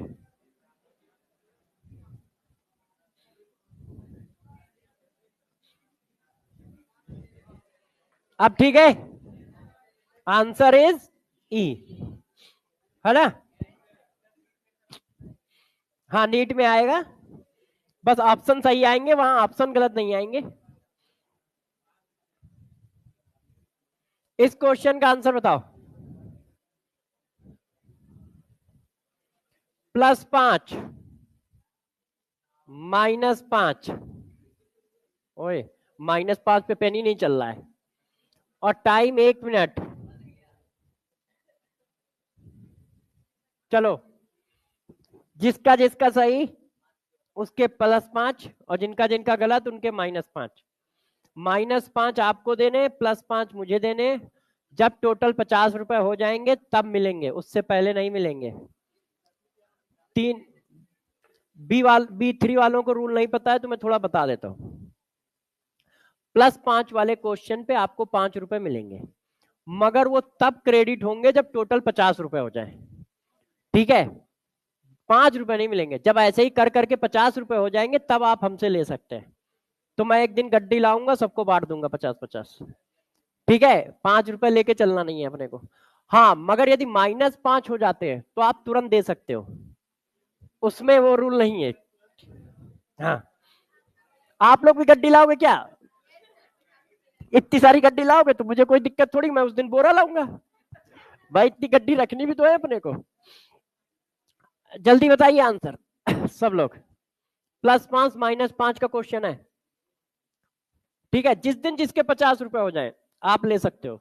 अब ठीक है, आंसर इज ई, है ना? हाँ, नीट में आएगा, बस ऑप्शन सही आएंगे, वहां ऑप्शन गलत नहीं आएंगे। इस क्वेश्चन का आंसर बताओ। +5 -5, ओए, -5 पे पेन ही नहीं चल रहा है, और टाइम 1 मिनट। चलो, जिसका जिसका सही उसके +5, और जिनका जिनका गलत उनके -5। -5 आपको देने, +5 मुझे देने। जब टोटल 50 रुपए हो जाएंगे तब मिलेंगे, उससे पहले नहीं मिलेंगे। तीन, B3 वालों को रूल नहीं पता है तो मैं थोड़ा बता देता हूँ। +5 वाले क्वेश्चन पे आपको 5 रुपए मिलेंगे, मगर वो तब क्रेडिट होंगे जब टोटल 50 रुपए हो जाए। ठीक है? 5 रुपए नहीं मिलेंगे, जब ऐसे ही कर करके 50 रुपए हो जाएंगे तब आप हमसे ले सकते हैं। तो मैं एक दिन गड्डी लाऊंगा, सबको बांट दूंगा 50-50। ठीक है, 5 रुपए लेके चलना नहीं है अपने को। हाँ, मगर यदि -5 हो जाते हैं तो आप तुरंत दे सकते हो, उसमें वो रूल नहीं है। हाँ, आप लोग भी गड्डी लाओगे क्या? इतनी सारी गड्डी लाओगे तो मुझे कोई दिक्कत थोड़ी, मैं उस दिन बोरा लाऊंगा। भाई इतनी गड्डी रखनी भी तो है अपने को। जल्दी बताइए आंसर सब लोग। +5 -5 का क्वेश्चन है। ठीक है, जिस दिन जिसके 50 रुपए हो जाए आप ले सकते हो,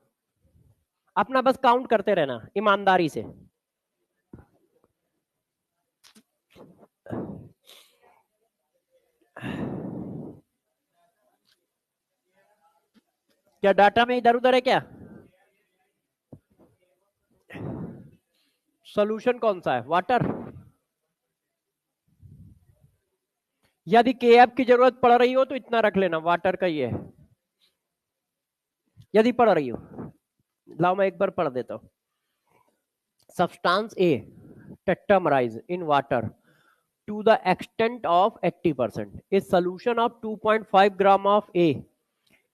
अपना बस काउंट करते रहना ईमानदारी से। क्या डाटा में इधर उधर है क्या? सॉल्यूशन कौन सा है? वाटर। यदि केएफ की जरूरत पड़ रही हो तो इतना रख लेना, वाटर का ही है। यदि पड़ रही हो, लाओ मैं एक बार पढ़ देता हूं। Substance A tetramerise in water to the extent of 80%. A solution of 2.5 gram of A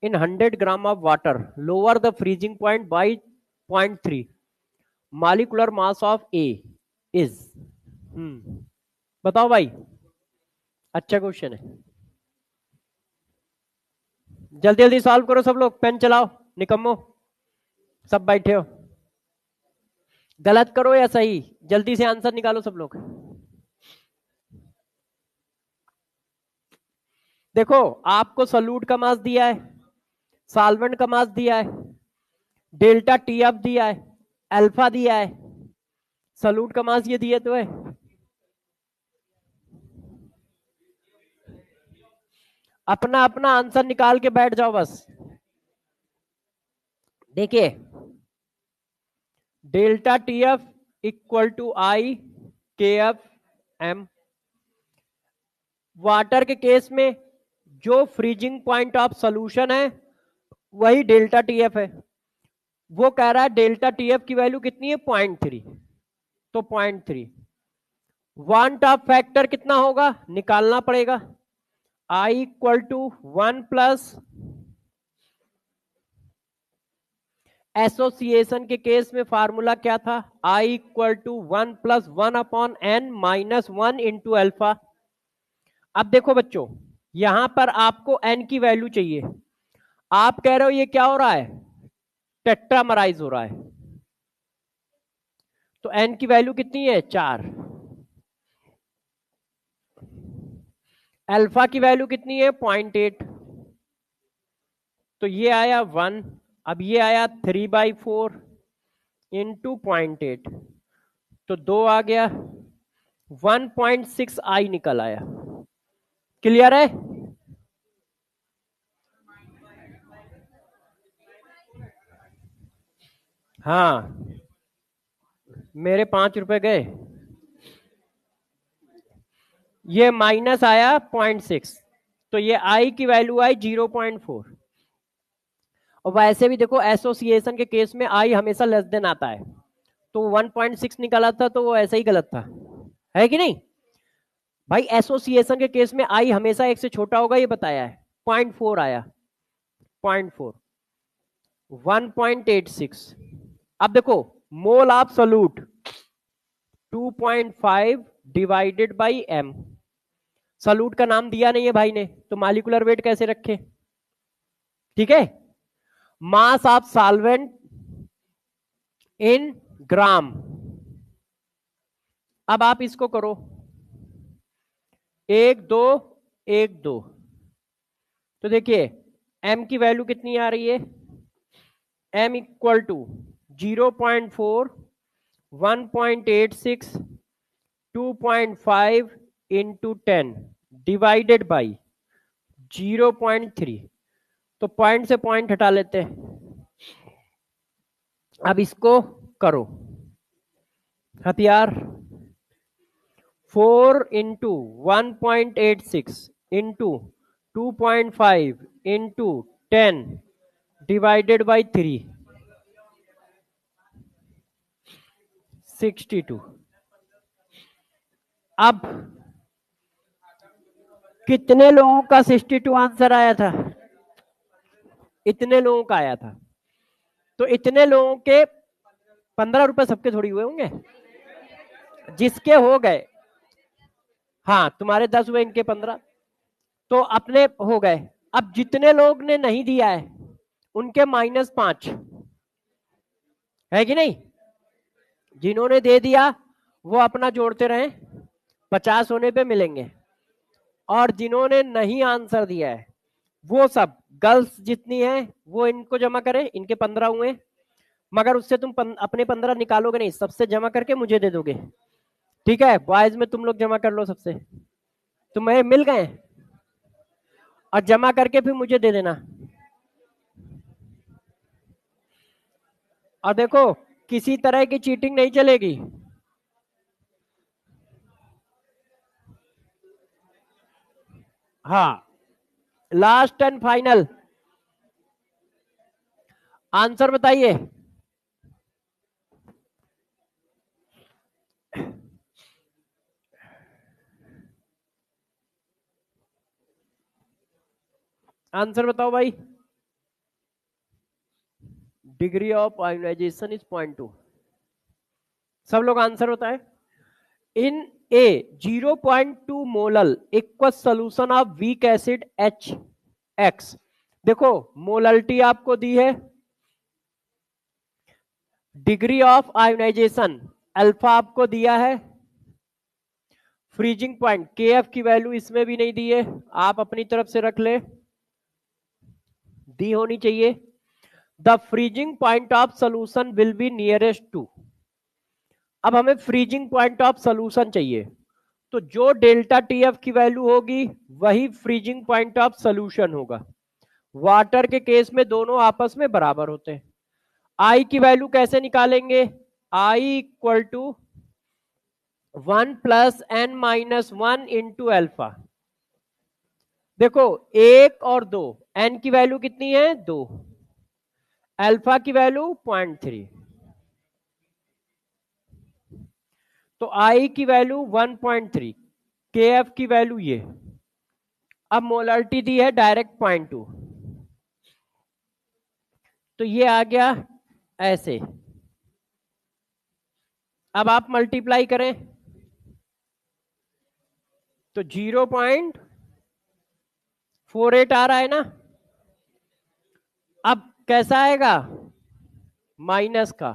in 100 gram of water lower the freezing point by 0.3. Molecular mass of A is बताओ भाई, अच्छा क्वेश्चन है। जल्दी जल्दी सॉल्व करो सब लोग, pen चलाओ निकम्मो, सब बैठे हो। गलत करो या सही, जल्दी से आंसर निकालो सब लोग। देखो, आपको सॉल्यूट का मास दिया है, सॉल्वेंट का मास दिया है, डेल्टा टी एफ दिया है, अल्फा दिया है, सॉल्यूट का मास ये दिए तो है। अपना अपना आंसर निकाल के बैठ जाओ बस। देखिए, delta T F equal to I K F M. Water के केस में जो फ्रीजिंग पॉइंट ऑफ सॉल्यूशन है वही डेल्टा टी एफ है। वो कह रहा है डेल्टा टी एफ की वैल्यू कितनी है? 0.3। तो 0.3 वांट ऑफ फैक्टर कितना होगा निकालना पड़ेगा। I equal to 1 plus, association के केस में फार्मूला क्या था? I equal to 1 plus 1/n-1 into alpha. अब देखो बच्चों, यहां पर आपको n की वैल्यू चाहिए। आप कह रहे हो ये क्या हो रहा है? टेट्रामराइज हो रहा है, तो n की वैल्यू कितनी है? 4। अल्फा की वैल्यू कितनी है? 0.8। तो ये आया 1। अब ये आया 3/4 इंटू 0.8, तो 2 आ गया, 1.6 आई निकल आया। क्लियर है? हाँ, मेरे 5 रुपए गए। ये माइनस आया 0.6, तो ये आई की वैल्यू आई 0.4। और वैसे भी देखो, एसोसिएशन के केस में आई हमेशा लेस देन आता है, तो 1.6 निकला था तो वो ऐसा ही गलत था, है कि नहीं भाई? एसोसिएशन के केस में आई हमेशा 1 से छोटा होगा, ये बताया है। 0.4 आया, 0.4, 1.86। अब देखो, mole of solute 2.5 divided by M. Solute का नाम दिया नहीं है भाई ने, तो मॉलिक्यूलर वेट कैसे रखे? ठीक है, मास ऑफ सॉल्वेंट इन ग्राम। अब आप इसको करो, 1 2 1 2, तो देखिए m की वैल्यू कितनी आ रही है? m equal to 0.4, 1.86, 2.5 into 10 divided by 0.3। तो पॉइंट से पॉइंट हटा लेते हैं। अब इसको करो, हथियार 4 into 1.86 into 2.5 into 10 divided by 3, 62। अब कितने लोगों का 62 आंसर आया था? इतने लोगों का आया था। तो इतने लोगों के 15 रुपए सबके थोड़ी हुए होंगे, जिसके हो गए। हाँ, तुम्हारे 10 हुए, इनके 15, तो अपने हो गए। अब जितने लोग ने नहीं दिया है उनके -5 है कि नहीं? जिन्होंने दे दिया वो अपना जोड़ते रहे, 50 होने पे मिलेंगे। और जिन्होंने नहीं आंसर दिया है वो सब गर्ल्स जितनी है वो इनको जमा करें, इनके 15 हुए। मगर उससे तुम अपने 15 निकालोगे नहीं, सबसे जमा करके मुझे दे दोगे। ठीक है, बॉयज में तुम लोग जमा कर लो सबसे, तुम्हें मिल गए और जमा करके फिर मुझे दे देना। और देखो, किसी तरह की चीटिंग नहीं चलेगी। हाँ, लास्ट एंड फाइनल आंसर बताइए। आंसर बताओ भाई। Degree of ionization is 0.2। सब लोग आंसर बताए। In a 0.2 molal equal solution of weak acid HX। देखो, मोललिटी आपको दी है, डिग्री ऑफ आयोनाइजेशन अल्फा आपको दिया है, फ्रीजिंग पॉइंट KF की वैल्यू इसमें भी नहीं दी है, आप अपनी तरफ से रख ले, दी होनी चाहिए। The freezing point of solution will be nearest to. अब हमें फ्रीजिंग पॉइंट ऑफ सोल्यूशन चाहिए, तो जो डेल्टा TF की वैल्यू होगी वही फ्रीजिंग पॉइंट ऑफ सोल्यूशन होगा। वाटर के केस में दोनों आपस में बराबर होते हैं। आई की वैल्यू कैसे निकालेंगे? I equal to 1 + n-1 into alpha. देखो, 1 और 2, n की वैल्यू कितनी है? 2, अल्फा की वैल्यू 0.3, तो I की वैल्यू 1.3, KF की वैल्यू ये। अब मोलारिटी दी है डायरेक्ट 0.2, तो ये आ गया ऐसे। अब आप मल्टीप्लाई करें तो 0.48 आ रहा है ना। अब कैसा आएगा? माइनस का।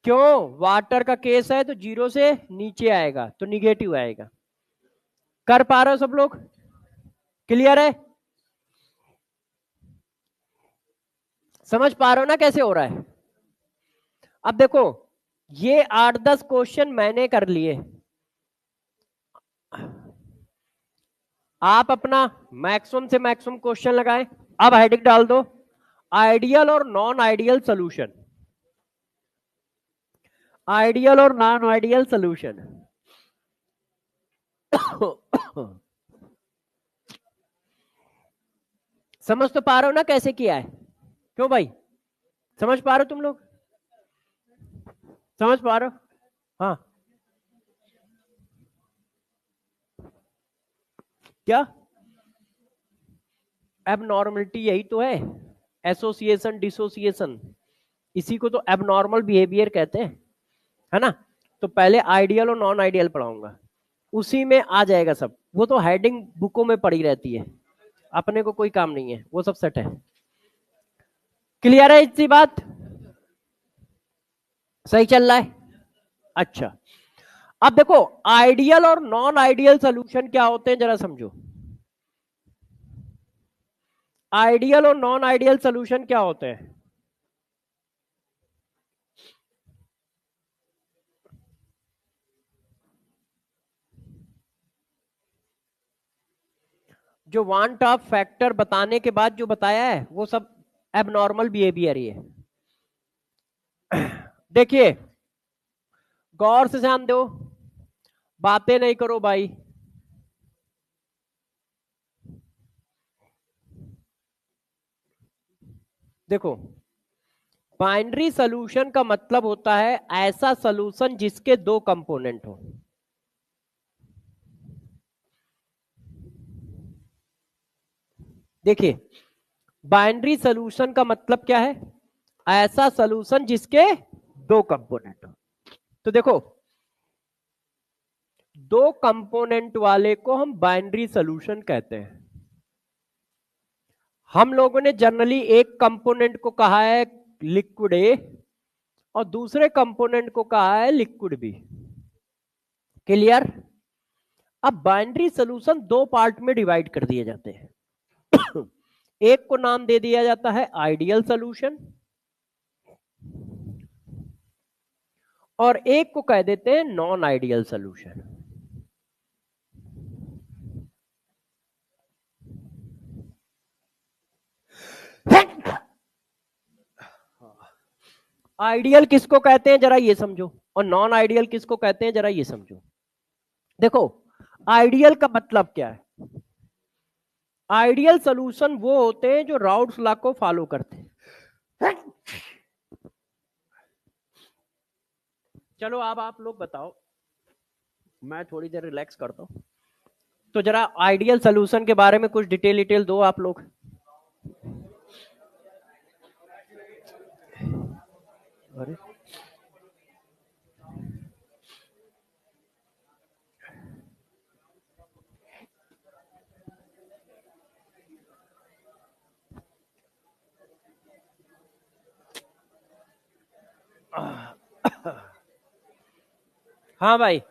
क्यों? वाटर का केस है तो 0 से नीचे आएगा, तो निगेटिव आएगा। कर पा रहे हो सब लोग? क्लियर है? समझ पा रहे हो ना कैसे हो रहा है? अब देखो, ये 8-10 क्वेश्चन मैंने कर लिए, आप अपना मैक्सिमम से मैक्सिमम क्वेश्चन लगाएं। अब हेडिंग डाल दो, आइडियल और नॉन आइडियल सोल्यूशन। आइडियल और नॉन आइडियल सोल्यूशन। समझ तो पा रहे हो ना कैसे किया है? क्यों भाई, समझ पा रहे हो तुम लोग? समझ पा रहे हो? हाँ, क्या एबनॉर्मलिटी? यही तो है, एसोसिएशन डिसोसिएशन, इसी को तो एबनॉर्मल बिहेवियर कहते हैं, है ना। तो पहले आइडियल और नॉन आइडियल पढ़ाऊंगा, उसी में आ जाएगा सब। वो तो हेडिंग बुकों में पड़ी रहती है, अपने को कोई काम नहीं है, वो सब सेट है। क्लियर है इतनी बात? सही चल रहा है? अच्छा, अब देखो, आइडियल और नॉन आइडियल सोल्यूशन क्या होते हैं जरा समझो। आइडियल और नॉन आइडियल सोल्यूशन क्या होते हैं? जो वांट ऑफ फैक्टर बताने के बाद जो बताया है वो सब एबनॉर्मल बिहेवियर ही है। देखिए, गौर से ध्यान दो, बातें नहीं करो भाई। देखो, बाइनरी सॉल्यूशन का मतलब होता है ऐसा सॉल्यूशन जिसके दो कंपोनेंट हो। देखिए बाइनरी सोल्यूशन का मतलब क्या है, ऐसा सोल्यूशन जिसके दो कंपोनेंट हो। तो देखो दो कंपोनेंट वाले को हम बाइनरी सोल्यूशन कहते हैं। हम लोगों ने जनरली एक कंपोनेंट को कहा है लिक्विड ए और दूसरे कंपोनेंट को कहा है लिक्विड बी। क्लियर? अब बाइनरी सोल्यूशन दो पार्ट में डिवाइड कर दिए जाते हैं। एक को नाम दे दिया जाता है आइडियल सोल्यूशन और एक को कह देते हैं नॉन आइडियल सोल्यूशन। आइडियल किसको कहते हैं जरा ये समझो, और नॉन आइडियल किसको कहते हैं जरा ये समझो। देखो आइडियल का मतलब क्या है, आइडियल सोल्यूशन वो होते हैं जो राउल्ट्स लॉ को फॉलो करते हैं। चलो अब आप लोग बताओ, मैं थोड़ी देर रिलैक्स करता हूं। तो जरा आइडियल सोल्यूशन के बारे में कुछ डिटेल दो आप लोग। अरे हाँ भाई,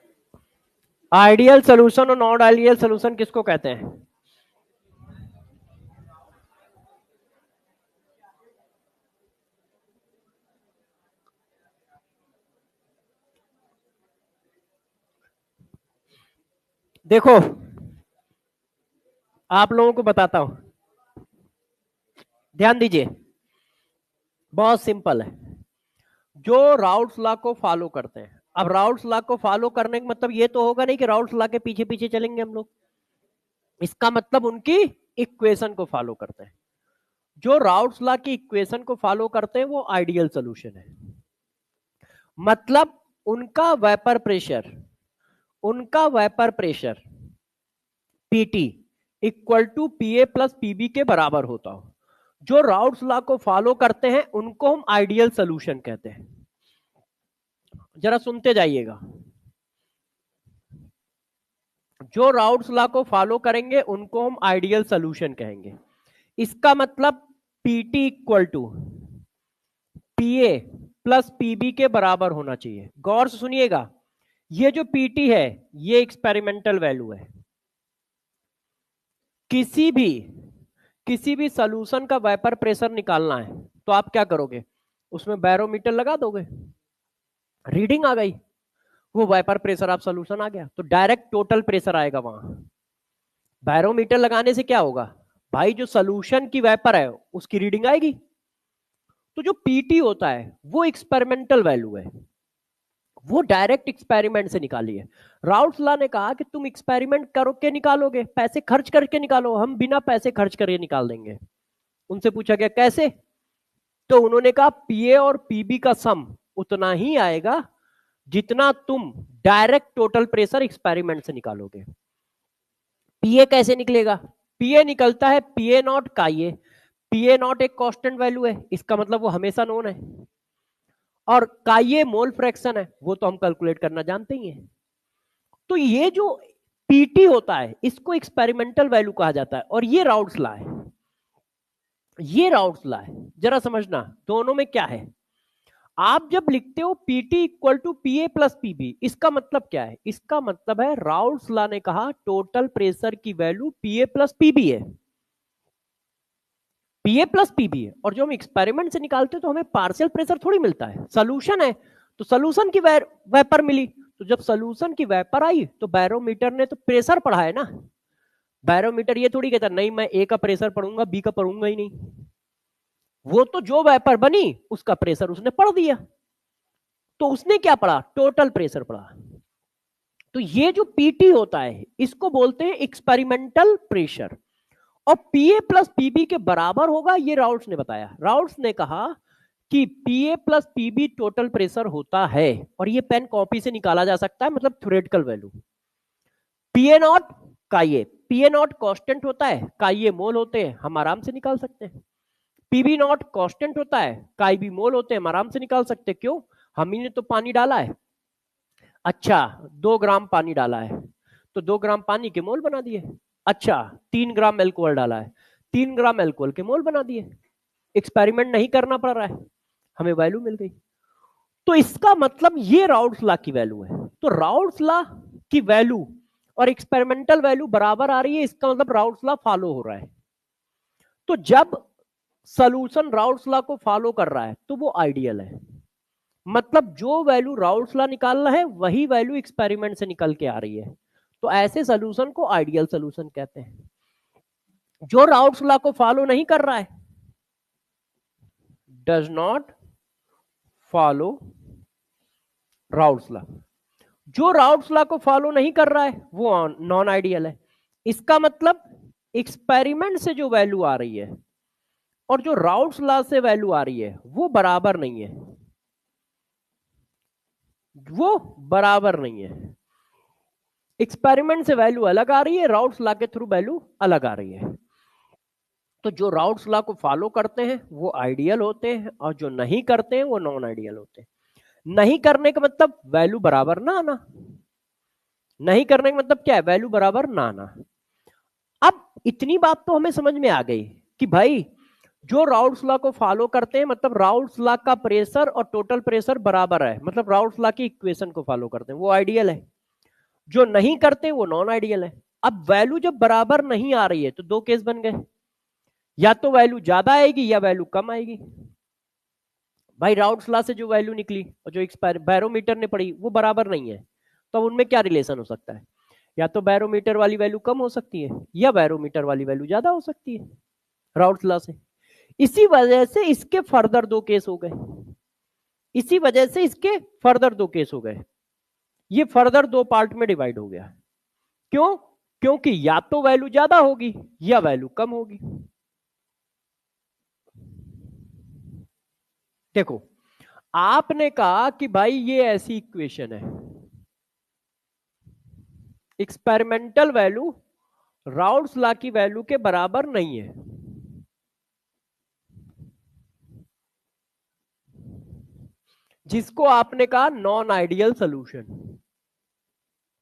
आइडियल सोल्यूशन और नॉन आइडियल सोल्यूशन किसको कहते हैं? देखो आप लोगों को बताता हूं, ध्यान दीजिए, बहुत सिंपल है। जो राउल्ट्स लॉ को फॉलो करते हैं, अब राउल्ट्स लॉ को फॉलो करने का मतलब ये तो होगा नहीं कि राउल्ट्स लॉ के पीछे पीछे चलेंगे हम लोग, इसका मतलब उनकी इक्वेशन को फॉलो करते हैं। जो राउल्ट्स लॉ की इक्वेशन को फॉलो करते हैं वो आइडियल सोल्यूशन है। मतलब उनका vapour pressure PT equal to PA plus PB के बराबर होता हो। जो राउल्ट्स लॉ को फॉलो करते हैं उनको हम आइडियल सोल्यूशन कहते हैं। जरा सुनते जाइएगा, जो राउल्ट्स लॉ को फॉलो करेंगे उनको हम आइडियल सोल्यूशन कहेंगे। इसका मतलब PT equal to PA plus PB के बराबर होना चाहिए। गौर से सुनिएगा, ये जो पीटी है ये एक्सपेरिमेंटल वैल्यू है। किसी भी सॉल्यूशन का वेपर प्रेशर निकालना है तो आप क्या करोगे, उसमें बैरोमीटर लगा दोगे, रीडिंग आ गई, वो वेपर प्रेशर आप सॉल्यूशन आ गया, तो डायरेक्ट टोटल प्रेशर आएगा वहां। बैरोमीटर लगाने से क्या होगा भाई, जो सॉल्यूशन की वेपर है उसकी रीडिंग आएगी। तो जो पीटी होता है वो एक्सपेरिमेंटल वैल्यू है, वो डायरेक्ट एक्सपेरिमेंट से निकाली है। राउल्ट्स लॉ ने कहा कि तुम एक्सपेरिमेंट करो के निकालोगे, पैसे खर्च करके निकालो, हम बिना पैसे खर्च करके निकाल देंगे। उनसे पूछा गया कैसे, तो उन्होंने कहा पीए और पीबी का सम उतना ही आएगा जितना तुम डायरेक्ट टोटल प्रेशर एक्सपेरिमेंट से निकालोगे। पीए कैसे निकलेगा, पीए निकलता है पीए नॉट का ये, पीए नॉट एक कांस्टेंट वैल्यू है, इसका मतलब वो हमेशा नोन है, और का ये मोल फ्रैक्शन है वो तो हम कैलकुलेट करना जानते ही हैं। तो ये जो पीटी होता है इसको एक्सपेरिमेंटल वैल्यू कहा जाता है, और ये राउल्ट्स लॉ है, ये राउल्ट्स लॉ है। जरा समझना दोनों में क्या है। आप जब लिखते हो PT equal to PA plus PB, इसका मतलब क्या है, इसका मतलब है राउल्ट्स लॉ ने कहा टोटल प्रेशर की वैल्यू पीए प्लस पीबी है, पीए प्लस पीबी है। और जो हम एक्सपेरिमेंट से निकालते हैं तो हमें पार्शियल प्रेशर थोड़ी मिलता है, सोल्यूशन है तो सोल्यूशन की वेपर मिली, तो जब सोल्यूशन की वेपर आई तो बैरोमीटर ने तो प्रेशर पढ़ा है ना। बैरोमीटर ये थोड़ी कहता नहीं मैं ए का प्रेशर पढ़ूंगा बी का पढ़ूंगा ही नहीं, वो तो जो वेपर बनी उसका प्रेशर उसने पढ़ दिया, तो उसने क्या पढ़ा, टोटल प्रेशर पढ़ा। तो ये जो पीटी होता है इसको बोलते हैं एक्सपेरिमेंटल प्रेशर, और पीए प्लस पीबी के बराबर होगा, ये राउल्ट्स ने बताया। राउल्ट्स ने कहा कि पीए प्लस पीबी टोटल प्रेशर होता है, और ये पेन कॉपी से निकाला जा सकता है, मतलब थ्योरेटिकल वैल्यू पीए नॉट का ये पीए नॉट कांस्टेंट होता है, काई ये मोल होते हैं, हम आराम से निकाल सकते हैं। पीबी नॉट कांस्टेंट होता है, काई भी मोल होते हैं, हम आराम से निकाल सकते हैं। क्यों? हम ही ने तो पानी डाला है। अच्छा, 2 ग्राम पानी डाला है तो 2 ग्राम पानी के मोल बना दिए। अच्छा, 3 ग्राम एल्कोहल डाला है, 3 ग्राम एल्कोहल के मोल बना दिए। एक्सपेरिमेंट नहीं करना पड़ रहा है, हमें वैल्यू मिल गई। तो इसका मतलब ये राउल्ट्स लॉ की वैल्यू है। तो राउल्ट्स लॉ की वैल्यू और एक्सपेरिमेंटल वैल्यू बराबर आ रही है, इसका मतलब राउल्ट्स लॉ फॉलो हो रहा है। तो जब सॉल्यूशन राउल्ट्स लॉ को फॉलो कर रहा है तो वो आइडियल है। मतलब जो वैल्यू राउल्ट्स लॉ निकालना है वही वैल्यू एक्सपेरिमेंट से निकल के आ रही है। तो ऐसे सॉल्यूशन को आइडियल सॉल्यूशन कहते हैं। जो राउल्ट्स लॉ को फॉलो नहीं कर रहा है, does not follow Raoult's law. जो राउल्ट्स लॉ को फॉलो नहीं कर रहा है वो नॉन आइडियल है। इसका मतलब एक्सपेरिमेंट से जो वैल्यू आ रही है और जो राउल्ट्स लॉ से वैल्यू आ रही है वो बराबर नहीं है, वो बराबर नहीं है। एक्सपेरिमेंट से वैल्यू अलग आ रही है, राउल्ट्स लॉ के थ्रू वैल्यू अलग आ रही है। तो जो राउल्ट्स लॉ को फॉलो करते हैं वो आइडियल होते हैं और जो नहीं करते हैं वो नॉन आइडियल होते हैं। नहीं करने का मतलब वैल्यू बराबर ना आना। नहीं करने का मतलब क्या है? वैल्यू बराबर ना आना। अब इतनी बात तो हमें समझ में आ गई कि भाई जो राउल्ट्स लॉ को फॉलो करते हैं मतलब राउल्ट्स लॉ का प्रेशर और टोटल प्रेशर बराबर है, मतलब राउल्ट्स लॉ की इक्वेशन को फॉलो करते हैं, वो आइडियल है। जो नहीं करते वो नॉन आइडियल है। अब वैल्यू जब बराबर नहीं आ रही है तो 2 केस बन गए, या तो वैल्यू ज्यादा आएगी या वैल्यू कम आएगी। भाई राउल्ट्स लॉ से जो वैल्यू निकली और जो बैरोमीटर ने पड़ी वो बराबर नहीं है, तो उनमें क्या रिलेशन हो सकता है? या तो बैरोमीटर वाली वैल्यू कम हो सकती है या बैरोमीटर वाली वैल्यू ज्यादा हो सकती है राउल्ट्स लॉ से। इसी वजह से इसके फर्दर 2 केस हो गए। इसी वजह से इसके फर्दर 2 केस हो गए। ये फर्दर 2 पार्ट में डिवाइड हो गया। क्यों? क्योंकि या तो वैल्यू ज्यादा होगी या वैल्यू कम होगी। देखो, आपने कहा कि भाई ये ऐसी इक्वेशन है, एक्सपेरिमेंटल वैल्यू राउल्ट्स लॉ की वैल्यू के बराबर नहीं है। जिसको आपने कहा नॉन आइडियल सॉल्यूशन।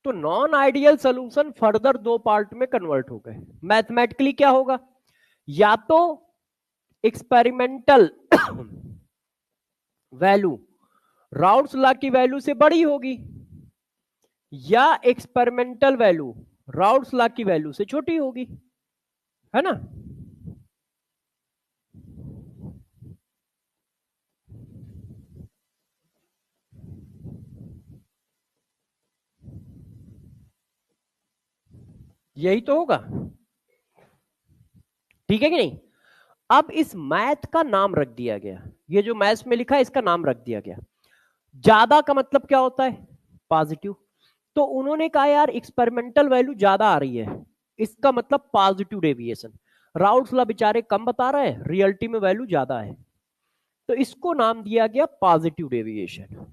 तो non ideal solution further 2 part में कन्वर्ट हो गए। मैथमेटिकली क्या होगा? या तो एक्सपेरिमेंटल वैल्यू राउल्ट्स लॉ की वैल्यू से बड़ी होगी या एक्सपेरिमेंटल वैल्यू राउल्ट्स लॉ की वैल्यू से छोटी होगी, है ना? यही तो होगा, ठीक है कि नहीं? अब इस मैथ का नाम रख दिया गया, ये जो मैथ्स में लिखा है इसका नाम रख दिया गया। ज्यादा का मतलब क्या होता है? पॉजिटिव। तो उन्होंने कहा यार एक्सपेरिमेंटल वैल्यू ज्यादा आ रही है, इसका मतलब पॉजिटिव डेविएशन। राउल्ट्स लॉ बेचारे कम बता रहे हैं, रियलिटी में वैल्यू ज्यादा है, तो इसको नाम दिया गया पॉजिटिव डेविएशन।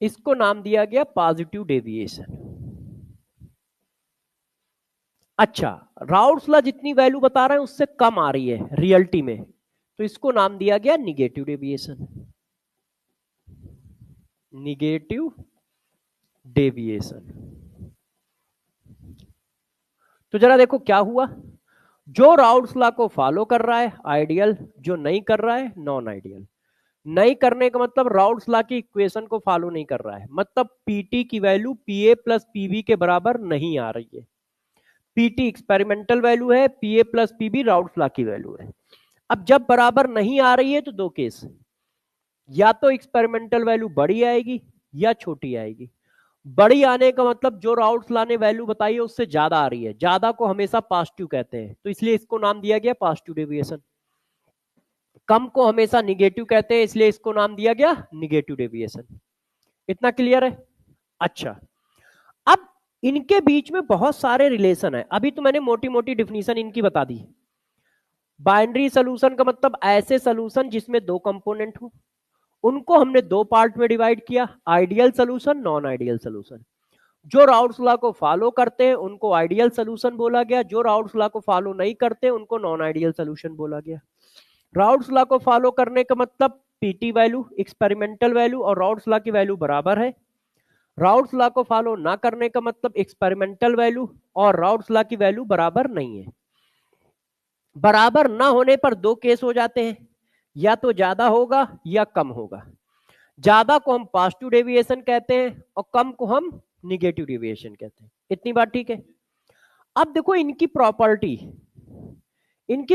इसको नाम दिया गया पॉजिटिव डेविएशन। अच्छा, राउल्ट्स लॉ जितनी वैल्यू बता रहे हैं उससे कम आ रही है रियलिटी में, तो इसको नाम दिया गया निगेटिव डेविएशन। Negative deviation. तो जरा देखो क्या हुआ। जो राउल्ट्स लॉ को फॉलो कर रहा है आइडियल, जो नहीं कर रहा है नॉन आइडियल। नहीं करने का मतलब राउल्ट्स लॉ की इक्वेशन को फॉलो नहीं कर रहा है, मतलब पीटी की वैल्यू पीए प्लस पीबी के बराबर नहीं आ रही है। पीटी एक्सपेरिमेंटल वैल्यू है, पीए प्लस पीबी राउल्ट्स लॉ की वैल्यू है। अब जब बराबर नहीं आ रही है तो 2 केस, या तो एक्सपेरिमेंटल वैल्यू बड़ी आएगी या छोटी आएगी। बड़ी आने का मतलब जो राउल्ट्स लॉ ने वैल्यू बताई है उससे ज्यादा आ रही है, ज्यादा को हमेशा पॉजिटिव कहते हैं, तो इसलिए इसको नाम दिया गया पॉजिटिव डेविएशन। कम को हमेशा निगेटिव कहते हैं, इसलिए इसको नाम दिया गया निगेटिव डेविएशन। इतना क्लियर है? अच्छा, अब इनके बीच में बहुत सारे रिलेशन है। अभी तो मैंने मोटी मोटी डिफिनीशन इनकी बता दी। बाइनरी सॉल्यूशन का मतलब ऐसे सॉल्यूशन जिसमें 2 कंपोनेंट हो, उनको हमने 2 पार्ट में डिवाइड किया, ideal solution non ideal solution. जो राउल्स लॉ को फॉलो करते हैं उनको आइडियल सोल्यूशन बोला गया, जो राउल्स लॉ को फॉलो नहीं करते उनको नॉन आइडियल सोल्यूशन बोला गया। राउल्स लॉ को फॉलो करने का मतलब पीटी वैल्यू, एक्सपेरिमेंटल वैल्यू और राउल्स लॉ की वैल्यू बराबर है। राउल्स लॉ को फॉलो ना करने का मतलब एक्सपेरिमेंटल वैल्यू और राउल्स लॉ की वैल्यू बराबर नहीं है। बराबर ना होने पर दो केस हो जाते हैं, या तो ज्यादा होगा या कम होगा। ज्यादा को हम पॉजिटिव डेविएशन कहते हैं और कम को हम निगेटिव डेविएशन कहते हैं। इतनी बात ठीक है। अब देखो इनकी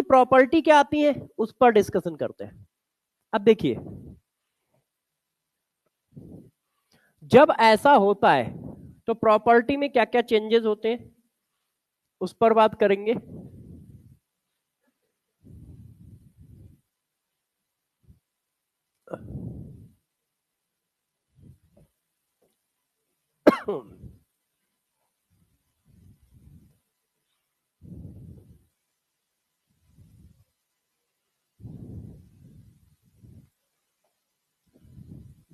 प्रॉपर्टी क्या आती है उस पर डिस्कशन करते हैं। अब देखिए, जब ऐसा होता है तो प्रॉपर्टी में क्या क्या चेंजेस होते हैं उस पर बात करेंगे।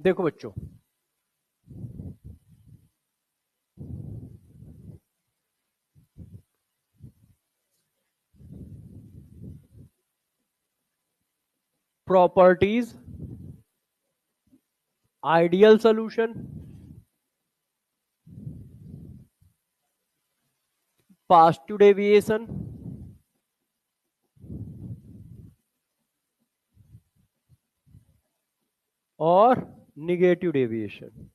देखो बच्चों, properties, ideal solution, positive deviation, और निगेटिव डेविएशन।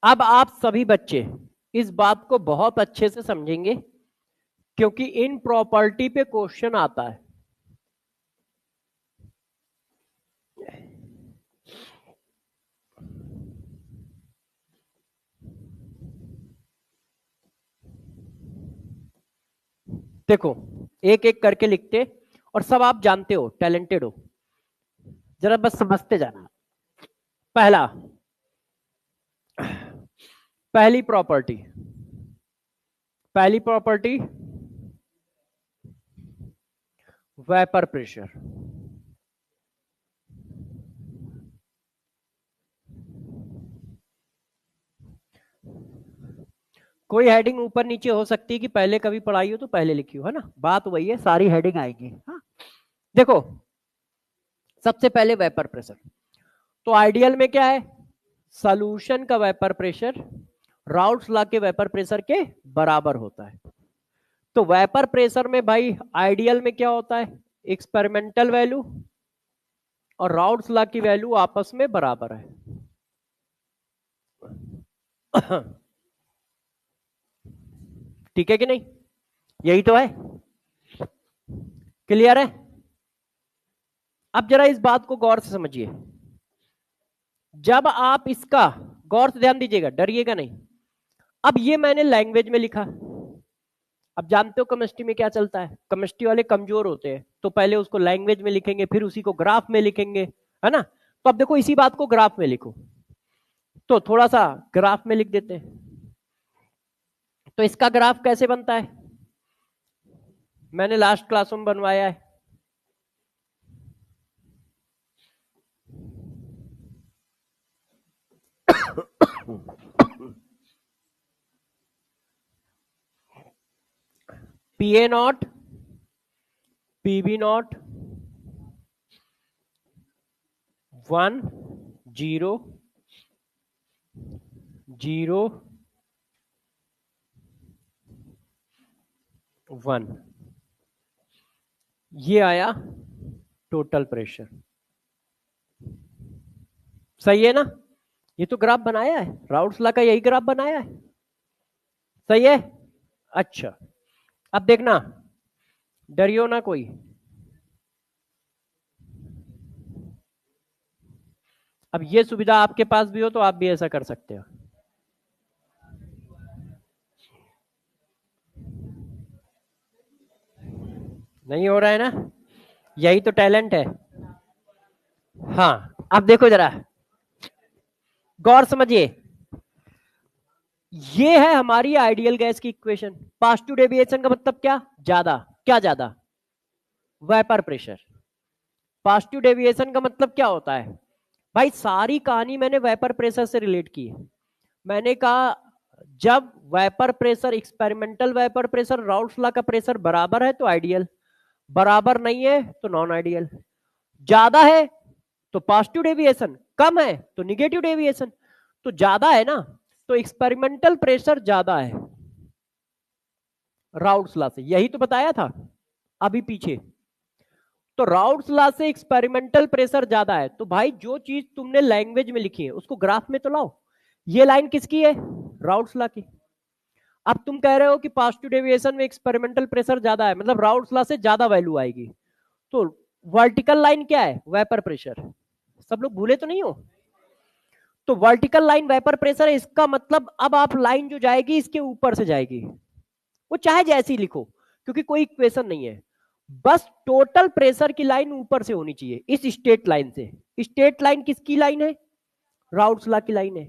अब आप सभी बच्चे इस बात को बहुत अच्छे से समझेंगे क्योंकि इन प्रॉपर्टी पे क्वेश्चन आता है। देखो, एक एक करके लिखते और सब आप जानते हो, टैलेंटेड हो, जरा बस समझते जाना। पहला, पहली प्रॉपर्टी, वेपर प्रेशर। कोई हेडिंग ऊपर नीचे हो सकती है कि पहले कभी पढ़ाई हो तो पहले लिखी हो, है ना, बात वही है, सारी हेडिंग आएगी। हाँ, देखो, सबसे पहले वेपर प्रेशर। तो आइडियल में क्या है, सॉल्यूशन का वेपर प्रेशर राउल्स लॉ के वेपर प्रेशर के बराबर होता है। तो वेपर प्रेशर में भाई आइडियल में क्या होता है, एक्सपेरिमेंटल वैल्यू और राउल्स लॉ की वैल्यू आपस में बराबर है। ठीक है कि नहीं, यही तो है, क्लियर है। अब जरा इस बात को गौर से समझिए, जब आप इसका, गौर से ध्यान दीजिएगा, डरिएगा नहीं। अब ये मैंने लैंग्वेज में लिखा। अब जानते हो केमिस्ट्री में क्या चलता है, केमिस्ट्री वाले कमजोर होते हैं तो पहले उसको लैंग्वेज में लिखेंगे फिर उसी को ग्राफ में लिखेंगे, है ना। तो अब देखो इसी बात को ग्राफ में लिखो, तो थोड़ा सा ग्राफ में लिख देते हैं। तो इसका ग्राफ कैसे बनता है, मैंने लास्ट क्लास में बनवाया है। पीए नॉट, पीबी नॉट, 1 0 0 1, ये आया टोटल प्रेशर। सही है ना, ये तो ग्राफ बनाया है, राउल्स लॉ का यही ग्राफ बनाया है, सही है। अच्छा, अब देखना, डरियो ना कोई। अब ये सुविधा आपके पास भी हो तो आप भी ऐसा कर सकते हो। नहीं हो रहा है ना, यही तो टैलेंट है। हाँ, अब देखो जरा, गौर समझिए, ये है हमारी आइडियल गैस की इक्वेशन। पॉजिटिव डेविएशन का मतलब क्या, ज्यादा, क्या ज्यादा, वेपर प्रेशर। पॉजिटिव डेविएशन का मतलब क्या होता है भाई? सारी कहानी मैंने वेपर प्रेशर से रिलेट की है। मैंने कहा जब vapour pressure, experimental vapour pressure Raoult's law का प्रेशर बराबर है तो आइडियल, बराबर नहीं है तो नॉन आइडियल, ज्यादा है तो पॉजिटिव डेविएशन, कम है तो निगेटिव डेविएशन। तो ज्यादा है ना, तो एक्सपेरिमेंटल प्रेशर ज्यादा है राउल्ट्स लॉ से, यही तो बताया था अभी पीछे। तो राउल्ट्स लॉ से एक्सपेरिमेंटल प्रेशर ज्यादा है, तो भाई जो चीज तुमने लैंग्वेज में लिखी है उसको ग्राफ में तो लाओ। ये लाइन किसकी है? राउल्ट्स लॉ की। अब तुम कह रहे हो कि पॉजिटिव डेविएशन में एक्सपेरिमेंटल प्रेशर ज्यादा है, मतलब राउल्ट्स लॉ से ज्यादा वैल्यू आएगी। तो वर्टिकल लाइन क्या है? Vapour pressure. सब लोग भूले तो नहीं हो? तो वर्टिकल लाइन वेपर प्रेशर है, इसका मतलब अब आप लाइन जो जाएगी इसके ऊपर से जाएगी, वो चाहे जैसी लिखो, क्योंकि कोई इक्वेशन नहीं है, बस टोटल प्रेशर की लाइन ऊपर से होनी चाहिए इस स्ट्रेट लाइन से। स्ट्रेट लाइन किसकी लाइन है? राउल्ट्स लॉ की लाइन है।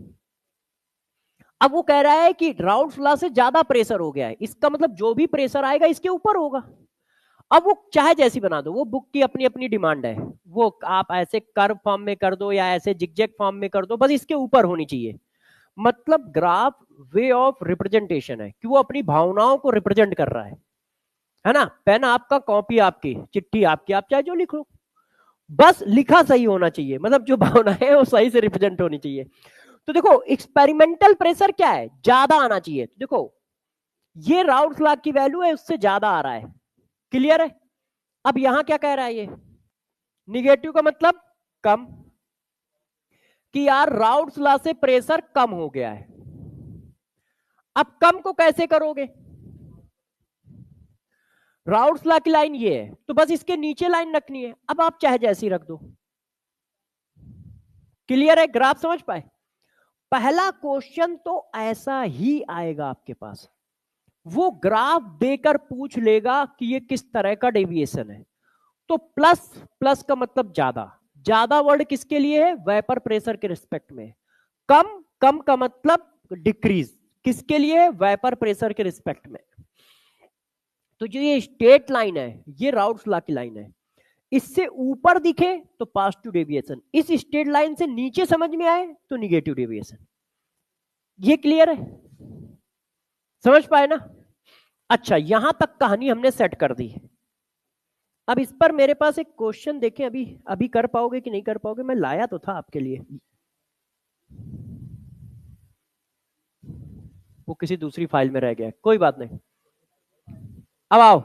अब वो कह रहा है कि राउल्ट्स लॉ से ज्यादा प्रेशर हो गया है, इसका मतलब जो भी प्रेशर आएगा इसके ऊपर होगा। अब वो चाहे जैसी बना दो, वो बुक की अपनी अपनी डिमांड है, वो आप ऐसे कर्व फॉर्म में कर दो या ऐसे जिगजैग फॉर्म में कर दो, बस इसके ऊपर होनी चाहिए। मतलब ग्राफ वे ऑफ रिप्रेजेंटेशन है कि वो अपनी भावनाओं को रिप्रेजेंट कर रहा है ना। पेन आपका, कॉपी आपकी, चिट्ठी आपकी, आप चाहे जो लिखो, बस लिखा सही होना चाहिए, मतलब जो भावना है वो सही से रिप्रेजेंट होनी चाहिए। तो देखो एक्सपेरिमेंटल प्रेशर क्या है? ज्यादा आना चाहिए। तो देखो ये राउल्ट्स लॉ की वैल्यू है, उससे ज्यादा आ रहा है, क्लियर है? अब यहां क्या कह रहा है ये? निगेटिव का मतलब कम, कि यार राउल्ट्स लॉ से प्रेशर कम हो गया है। अब कम को कैसे करोगे? राउल्ट्स लॉ की लाइन ये है, तो बस इसके नीचे लाइन रखनी है, अब आप चाहे जैसी रख दो। क्लियर है? ग्राफ समझ पाए? पहला क्वेश्चन तो ऐसा ही आएगा आपके पास, वो ग्राफ देकर पूछ लेगा कि ये किस तरह का डेविएशन है। तो प्लस, प्लस का मतलब ज्यादा, ज्यादा वर्ड किसके लिए है? वेपर प्रेशर के रिस्पेक्ट में। कम, कम का मतलब डिक्रीज, किसके लिए? वेपर प्रेशर के रिस्पेक्ट में। तो जो ये स्ट्रेट लाइन है ये राउल्ट्स लॉ की लाइन है, इससे ऊपर दिखे तो पॉजिटिव डेविएशन, इस स्ट्रेट लाइन से नीचे समझ में आए तो निगेटिव डेविएशन। ये क्लियर है? समझ पाए ना? अच्छा, यहां तक कहानी हमने सेट कर दी। अब इस पर मेरे पास एक क्वेश्चन देखें, अभी अभी कर पाओगे कि नहीं कर पाओगे? मैं लाया तो था आपके लिए, वो किसी दूसरी फाइल में रह गया, कोई बात नहीं। अब आओ,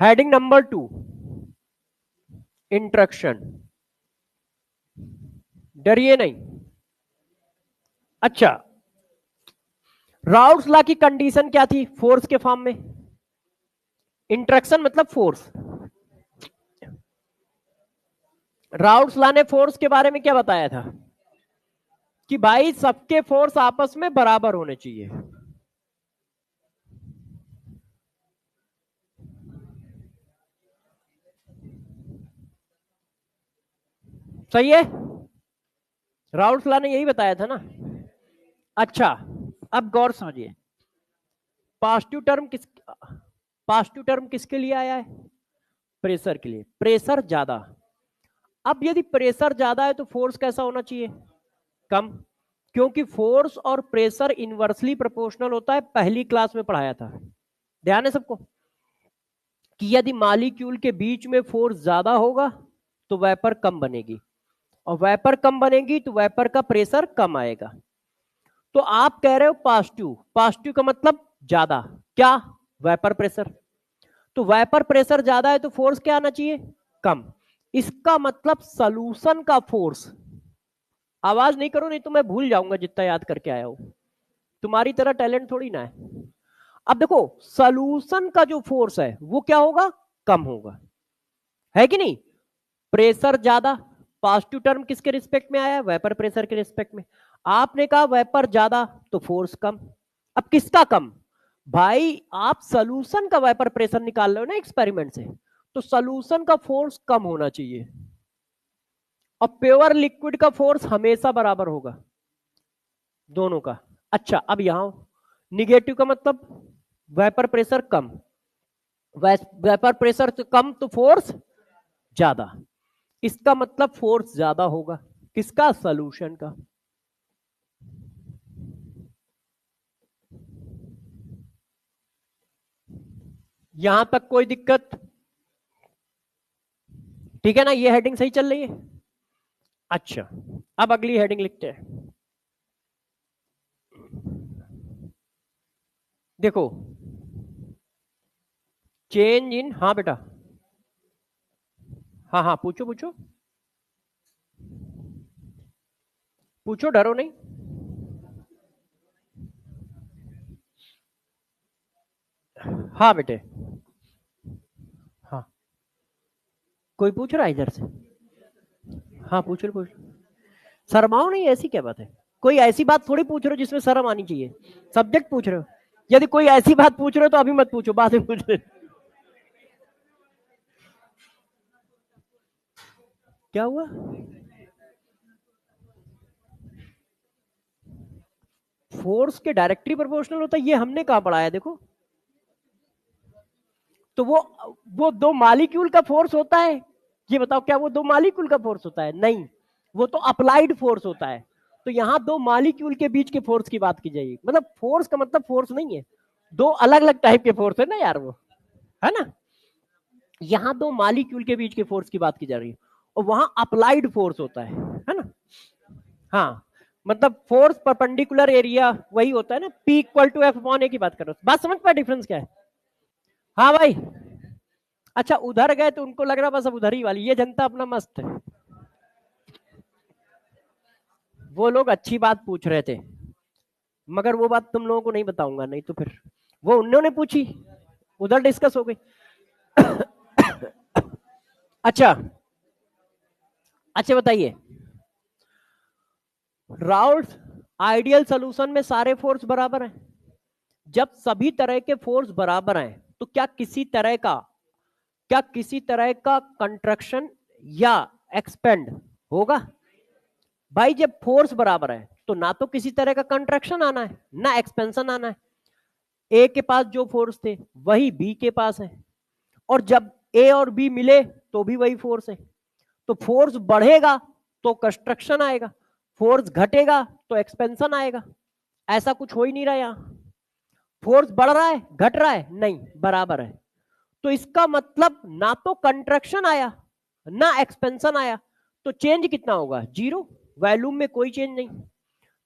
हेडिंग नंबर 2, इंट्रक्शन। डरिए नहीं। अच्छा, राउल्ट्स लॉ की कंडीशन क्या थी फोर्स के फॉर्म में? इंट्रक्शन मतलब फोर्स। राउल्ट्स लॉ ने फोर्स के बारे में क्या बताया था? कि भाई सबके फोर्स आपस में बराबर होने चाहिए। सही है? राउल्ट्स लॉ ने यही बताया था ना। अच्छा, अब गौर समझिए, पॉजिटिव टर्म पॉजिटिव टर्म किसके लिए आया है? प्रेशर के लिए। प्रेशर ज्यादा, अब यदि प्रेशर ज्यादा है तो फोर्स कैसा होना चाहिए? कम, क्योंकि फोर्स और प्रेशर इनवर्सली प्रोपोर्शनल होता है, पहली क्लास में पढ़ाया था, ध्यान है सबको? कि यदि मॉलिक्यूल के बीच में फोर्स ज्यादा होगा तो वेपर कम बनेगी, और वेपर कम बनेगी तो वेपर का प्रेशर कम आएगा। तो आप कह रहे हो पॉजिटिव, पॉजिटिव का मतलब ज्यादा, क्या? Vapour pressure. तो वेपर प्रेशर ज्यादा है तो फोर्स क्या आना चाहिए? कम। इसका मतलब सॉल्यूशन का फोर्स, आवाज नहीं करो नहीं तो मैं भूल जाऊंगा जितना याद करके आया हूं, तुम्हारी तरह टैलेंट थोड़ी ना है। अब देखो सॉल्यूशन का जो फोर्स है वो क्या होगा? कम होगा, है कि नहीं? प्रेशर ज्यादा, पॉजिटिव टर्म किसके रिस्पेक्ट में आया? वेपर प्रेशर के रिस्पेक्ट में। आपने कहा वेपर ज्यादा तो फोर्स कम। अब किसका कम? भाई आप सॉल्यूशन का वेपर प्रेशर निकाल रहे हो ना एक्सपेरिमेंट से, तो सॉल्यूशन का फोर्स कम होना चाहिए, और प्योर लिक्विड का फोर्स हमेशा बराबर होगा दोनों का। अच्छा, अब यहां निगेटिव का मतलब वेपर प्रेशर कम, वेपर प्रेशर कम तो फोर्स ज्यादा, इसका मतलब फोर्स ज्यादा होगा किसका, सॉल्यूशन का। यहां तक कोई दिक्कत, ठीक है ना, ये हेडिंग सही चल रही है। अच्छा, अब अगली हेडिंग लिखते हैं। देखो, चेंज इन, हाँ बेटा, हाँ हाँ पूछो पूछो पूछो, डरो नहीं। हाँ बेटे, हाँ कोई पूछ रहा है इधर से, हाँ पूछ लो पूछ लो। शर्माओ नहीं, ऐसी क्या बात है, कोई ऐसी बात थोड़ी पूछ रहे हो जिसमें शर्म आनी चाहिए, सब्जेक्ट पूछ रहे हो। यदि कोई ऐसी बात पूछ रहे हो तो अभी मत पूछो, बाद में पूछ रहे। क्या हुआ, फोर्स के डायरेक्टली प्रोपोर्शनल होता है, ये हमने कहा पढ़ाया, देखो। तो वो दो मालिक्यूल का फोर्स होता है, ये बताओ क्या वो दो मालिक्यूल का फोर्स होता है, नहीं, वो तो अप्लाइड फोर्स होता है। तो यहां दो मालिक्यूल के बीच के फोर्स की बात की जाएगी, मतलब फोर्स का मतलब फोर्स नहीं है, दो अलग अलग टाइप के फोर्स है ना यार, वो है ना। यहां दो मालिक्यूल के बीच के फोर्स की बात की जा रही है, और वहां अप्लाइड फोर्स होता है ना। हाँ, मतलब फोर्स परपेंडिकुलर एरिया वही होता है ना, P equal to F upon A की बात कर रहे हो, बात समझ पाए डिफरेंस क्या है। हाँ भाई, अच्छा उधर गए तो उनको लग रहा बस अब उधर ही वाली, ये जनता अपना मस्त है। वो लोग अच्छी बात पूछ रहे थे, मगर वो बात तुम लोगों को नहीं बताऊंगा, नहीं तो फिर वो उन्होंने पूछी, उधर डिस्कस हो गई। अच्छा, अच्छा बताइए, राउल्ट आइडियल सोल्यूशन में सारे फोर्स बराबर हैं। जब सभी तरह के फोर्स बराबर हैं तो क्या किसी तरह का कंट्रक्शन या एक्सपेंड होगा। भाई जब फोर्स बराबर है तो ना तो किसी तरह का कंट्रक्शन आना है ना एक्सपेंशन आना है, ए के पास जो फोर्स थे वही बी के पास है, और जब ए और बी मिले तो भी वही फोर्स है। तो फोर्स बढ़ेगा तो कंस्ट्रक्शन आएगा, फोर्स घटेगा तो एक्सपेंशन आएगा। ऐसा कुछ हो ही नहीं रहा यहाँ, फोर्स बढ़ रहा है घट रहा है नहीं, बराबर है। तो इसका मतलब ना तो कंट्रक्शन आया ना एक्सपेंशन आया, तो चेंज कितना होगा, जीरो, वैल्यूम में कोई चेंज नहीं।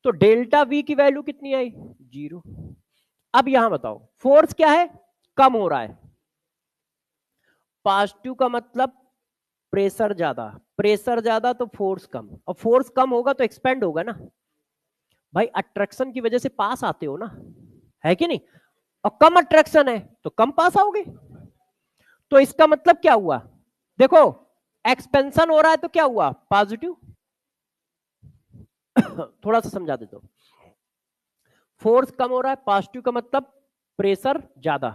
तो डेल्टा वी की वैल्यू कितनी आई, जीरो। अब यहां बताओ फोर्स क्या है, कम हो रहा है, पॉजिटिव का मतलब प्रेशर ज्यादा, प्रेशर ज्यादा तो फोर्स कम, और फोर्स कम होगा तो एक्सपेंड होगा ना। भाई अट्रैक्शन की वजह से पास आते हो ना, है कि नहीं, और कम अट्रैक्शन है तो कम पास आओगे। तो इसका मतलब क्या हुआ, देखो एक्सपेंशन हो रहा है तो क्या हुआ, पॉजिटिव। थोड़ा सा समझा देता हूं, फोर्स कम हो रहा है, पॉजिटिव का मतलब प्रेशर ज्यादा,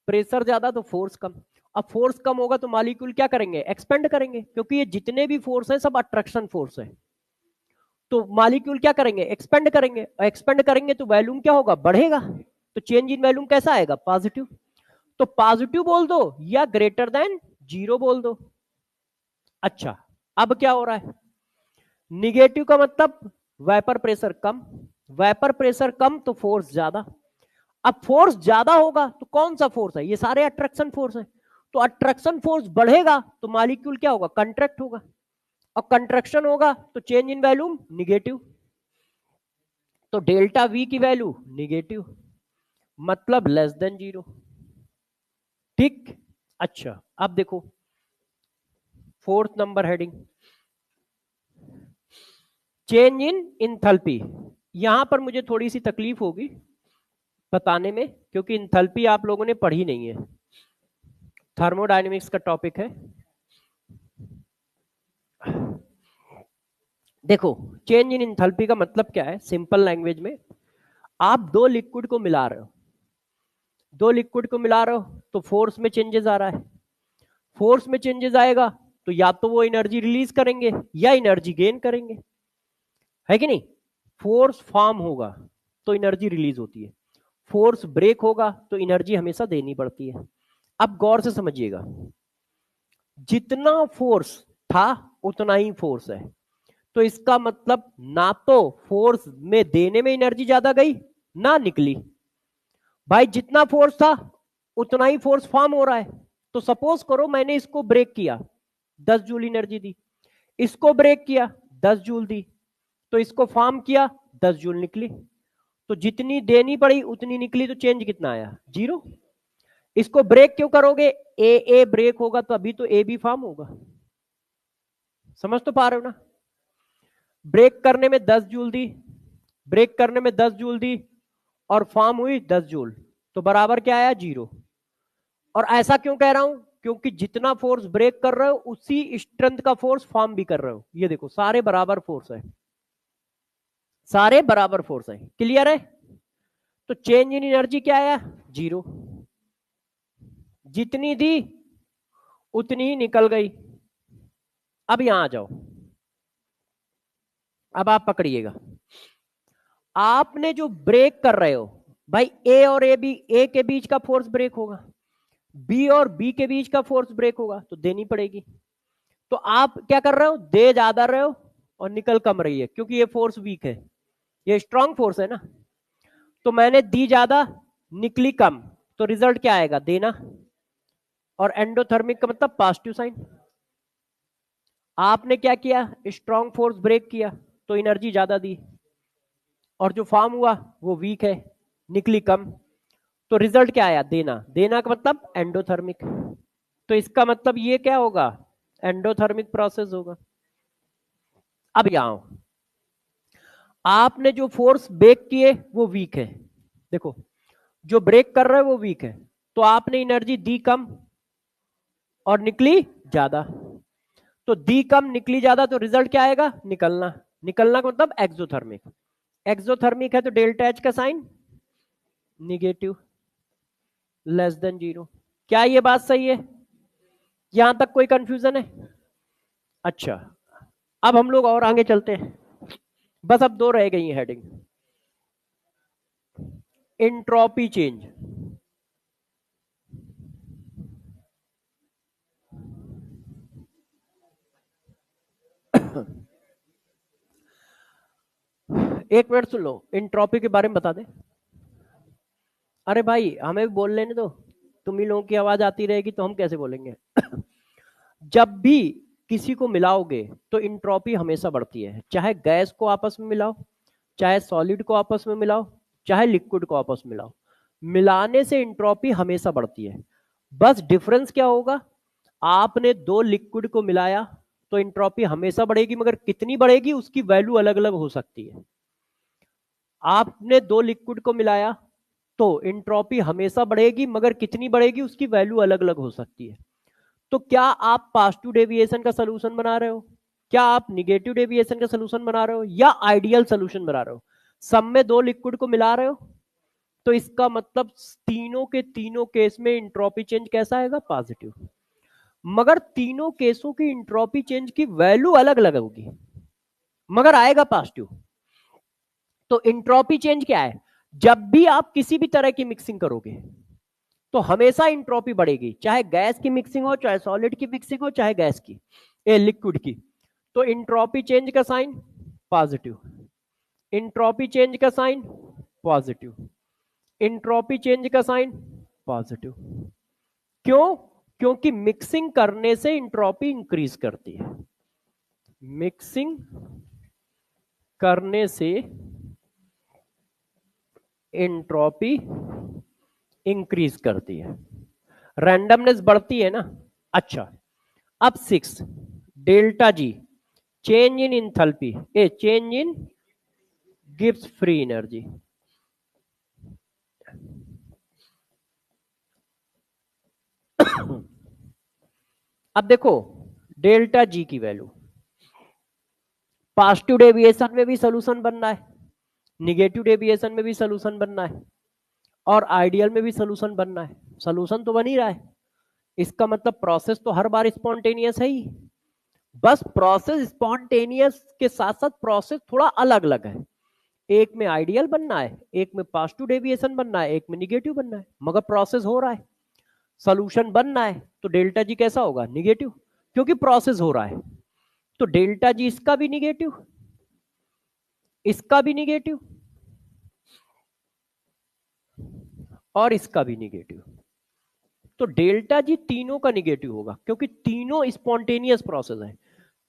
प्रेशर ज्यादा तो फोर्स कम। अब फोर्स कम होगा तो मॉलिक्यूल क्या करेंगे, एक्सपेंड करेंगे, क्योंकि ये जितने भी फोर्स है सब अट्रैक्शन फोर्स है। तो मॉलिक्यूल क्या करेंगे, एक्सपेंड करेंगे, और एक्सपेंड करेंगे तो वैल्यूम क्या होगा, बढ़ेगा। तो चेंज इन वैल्यूम कैसा आएगा, पॉजिटिव। तो पॉजिटिव बोल दो या ग्रेटर देन जीरो बोल दो। अच्छा, अब क्या हो रहा है, निगेटिव का मतलब वेपर प्रेशर कम, वेपर प्रेशर कम तो फोर्स ज्यादा। अब फोर्स ज्यादा होगा तो कौन सा फोर्स है, ये सारे अट्रैक्शन फोर्स है। तो अट्रैक्शन फोर्स बढ़ेगा तो मॉलिक्यूल क्या होगा, कंट्रैक्ट होगा, और कंट्रैक्शन होगा तो चेंज इन वैल्यूम निगेटिव। तो डेल्टा वी की वैल्यू निगेटिव, मतलब लेस देन जीरो, ठीक। अच्छा, अब देखो fourth number heading, change in enthalpy. यहां पर मुझे थोड़ी सी तकलीफ होगी बताने में, क्योंकि इंथैल्पी आप लोगों ने पढ़ी नहीं है, थर्मोडायनेमिक्स का टॉपिक है। देखो, चेंज इन इंथैल्पी का मतलब क्या है, सिंपल लैंग्वेज में, आप दो लिक्विड को मिला रहे हो, दो लिक्विड को मिला रहे हो तो फोर्स में चेंजेस आ रहा है, फोर्स में चेंजेस आएगा तो या तो वो एनर्जी रिलीज करेंगे या एनर्जी गेन करेंगे, है कि नहीं। फोर्स फॉर्म होगा तो एनर्जी रिलीज होती है, फोर्स ब्रेक होगा तो एनर्जी हमेशा देनी पड़ती है। अब गौर से समझिएगा, जितना फोर्स था उतना ही फोर्स है, तो इसका मतलब ना तो फोर्स में देने में एनर्जी ज्यादा गई ना निकली। भाई जितना फोर्स था उतना ही फोर्स फॉर्म हो रहा है। तो सपोज करो मैंने इसको ब्रेक किया, 10 जूल एनर्जी दी, इसको ब्रेक किया 10 जूल दी, तो इसको फॉर्म किया 10 जूल निकली। तो जितनी देनी पड़ी उतनी निकली, तो चेंज कितना आया? 0। इसको ब्रेक क्यों करोगे? ए ब्रेक होगा तो अभी तो ए भी फॉर्म होगा। समझ तो पा रहे हो ना? ब्रेक करने में 10 जूल दी, ब्रेक करने में 10 जूल दी और फॉर्म हुई 10 जूल, तो बराबर क्या आया? 0। और ऐसा क्यों कह रहा हूं? क्योंकि जितना फोर्स ब्रेक कर रहे हो उसी स्ट्रेंथ का फोर्स फॉर्म भी कर रहे हो। ये देखो सारे बराबर फोर्स है, सारे बराबर फोर्स है। क्लियर है? तो चेंज इन एनर्जी क्या आया? 0। जितनी दी उतनी ही निकल गई। अब यहां आ जाओ, अब आप पकड़िएगा। आपने जो ब्रेक कर रहे हो भाई, ए और ए के बीच का फोर्स ब्रेक होगा, बी और बी के बीच का फोर्स ब्रेक होगा, तो देनी पड़ेगी। तो आप क्या कर रहे हो? दे ज्यादा रहे हो और निकल कम रही है, क्योंकि ये फोर्स वीक है, ये स्ट्रांग फोर्स है ना। तो मैंने दी ज्यादा निकली कम, तो रिजल्ट क्या आएगा? देना। और एंडोथर्मिक का मतलब पॉजिटिव साइन। आपने क्या किया? स्ट्रांग फोर्स ब्रेक किया तो एनर्जी ज्यादा दी, और जो फॉर्म हुआ वो वीक है, निकली कम, तो रिजल्ट क्या आया? देना। देना का मतलब एंडोथर्मिक। तो इसका मतलब ये क्या होगा? एंडोथर्मिक प्रोसेस होगा। अब यहां आपने जो फोर्स ब्रेक किए वो वीक है, देखो जो ब्रेक कर रहा है वो वीक है, तो आपने एनर्जी दी कम और निकली ज्यादा। तो दी कम निकली ज्यादा, तो रिजल्ट क्या आएगा? निकलना। निकलना का मतलब एक्सोथर्मिक। एक्सोथर्मिक है तो डेल्टा एच का साइन निगेटिव, लेस देन 0। क्या ये बात सही है? यहां तक कोई कंफ्यूजन है? अच्छा, अब हम लोग और आगे चलते हैं, बस अब 2 रह गई हैं हेडिंग। Entropy change. एक मिनट सुन लो, एंट्रोपी के बारे में बता दे। अरे भाई हमें भी बोल लेने दो, तुम ही लोगों की आवाज आती रहेगी तो हम कैसे बोलेंगे? जब भी किसी को मिलाओगे तो इंट्रोपी हमेशा बढ़ती है, चाहे गैस को आपस में मिलाओ, चाहे सॉलिड को आपस में मिलाओ, चाहे लिक्विड को आपस में मिलाओ, मिलाने से इंट्रोपी हमेशा बढ़ती है। बस डिफरेंस क्या होगा? आपने 2 लिक्विड को मिलाया तो इंट्रोपी हमेशा बढ़ेगी, मगर कितनी बढ़ेगी उसकी वैल्यू अलग अलग हो सकती है। आपने 2 लिक्विड को मिलाया तो इंट्रोपी हमेशा बढ़ेगी, मगर कितनी बढ़ेगी उसकी वैल्यू अलग अलग हो सकती है। तो क्या आप पॉजिटिव डेविएशन का सलूशन बना रहे हो, क्या आप निगेटिव डेविएशन का सलूशन बना रहे हो, या आइडियल सलूशन बना रहे हो? सब में 2 लिक्विड को मिला रहे हो, तो इसका मतलब तीनों के तीनों केस में इंट्रोपी चेंज कैसा आएगा? पॉजिटिव। मगर तीनों केसों की इंट्रोपी चेंज की वैल्यू अलग अलग होगी, मगर आएगा पॉजिटिव। तो इंट्रोपी चेंज क्या है? जब भी आप किसी भी तरह की मिक्सिंग करोगे तो हमेशा इंट्रोपी बढ़ेगी, चाहे गैस की मिक्सिंग हो, चाहे सॉलिड की मिक्सिंग हो, चाहे गैस की लिक्विड की। तो इंट्रोपी चेंज का साइन पॉजिटिव, इंट्रोपी चेंज का साइन पॉजिटिव, इंट्रोपी चेंज का साइन पॉजिटिव। क्यों? क्योंकि मिक्सिंग करने से इंट्रोपी इंक्रीज करती है, मिक्सिंग करने से इंट्रोपी इंक्रीज करती है, रैंडमनेस बढ़ती है ना। अच्छा, अब 6 delta G, change in enthalpy, A change in gives free energy. अब देखो डेल्टा जी की वैल्यू, पॉजिटिव डेविएशन में भी सोल्यूशन बनना है, निगेटिव डेविएशन में भी सोल्यूशन बनना है, और आइडियल में भी सोल्यूशन बनना है। सोल्यूशन तो बन ही रहा है, इसका मतलब प्रोसेस तो हर बार स्पॉन्टेनियस है ही, बस प्रोसेस स्पॉन्टेनियस के साथ साथ प्रोसेस थोड़ा अलग अलग है। एक में आइडियल बनना है, एक में पॉजिटिव डेविएशन बनना है, एक में निगेटिव बनना है, मगर प्रोसेस हो रहा है। सोल्यूशन बनना है तो डेल्टा जी कैसा होगा? निगेटिव। क्योंकि प्रोसेस हो रहा है। तो डेल्टा जी इसका भी निगेटिव, इसका भी निगेटिव और इसका भी निगेटिव। तो डेल्टा जी तीनों का निगेटिव होगा क्योंकि तीनों स्पॉन्टेनियस प्रोसेस है,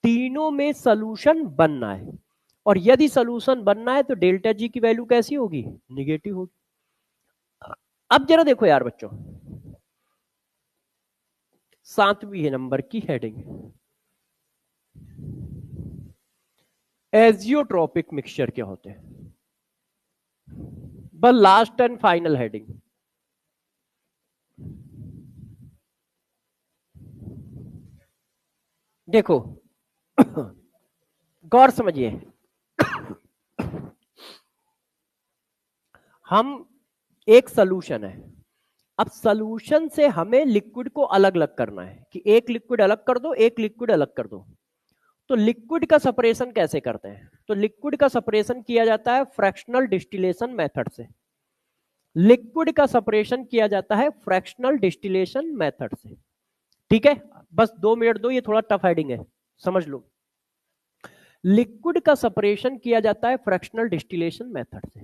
तीनों में सोल्यूशन बनना है। और यदि सोल्यूशन बनना है तो डेल्टा जी की वैल्यू कैसी होगी? निगेटिव होगी। अब जरा देखो यार बच्चों, 7वीं नंबर की हेडिंग, एजियोट्रोपिक मिक्सचर क्या होते हैं? बस लास्ट एंड फाइनल हेडिंग। देखो गौर समझिए, हम एक सोल्यूशन है, अब सोल्यूशन से हमें लिक्विड को अलग अलग करना है कि एक लिक्विड अलग कर दो, एक लिक्विड अलग कर दो। तो लिक्विड का सेपरेशन कैसे करते हैं? तो लिक्विड का सेपरेशन किया जाता है फ्रैक्शनल डिस्टिलेशन मेथड से। लिक्विड का सेपरेशन किया जाता है फ्रैक्शनल डिस्टिलेशन मेथड से। ठीक है, बस 2 मिनट दो, ये थोड़ा टफ हेडिंग है, समझ लो। लिक्विड का सेपरेशन किया जाता है फ्रैक्शनल डिस्टिलेशन मेथड से।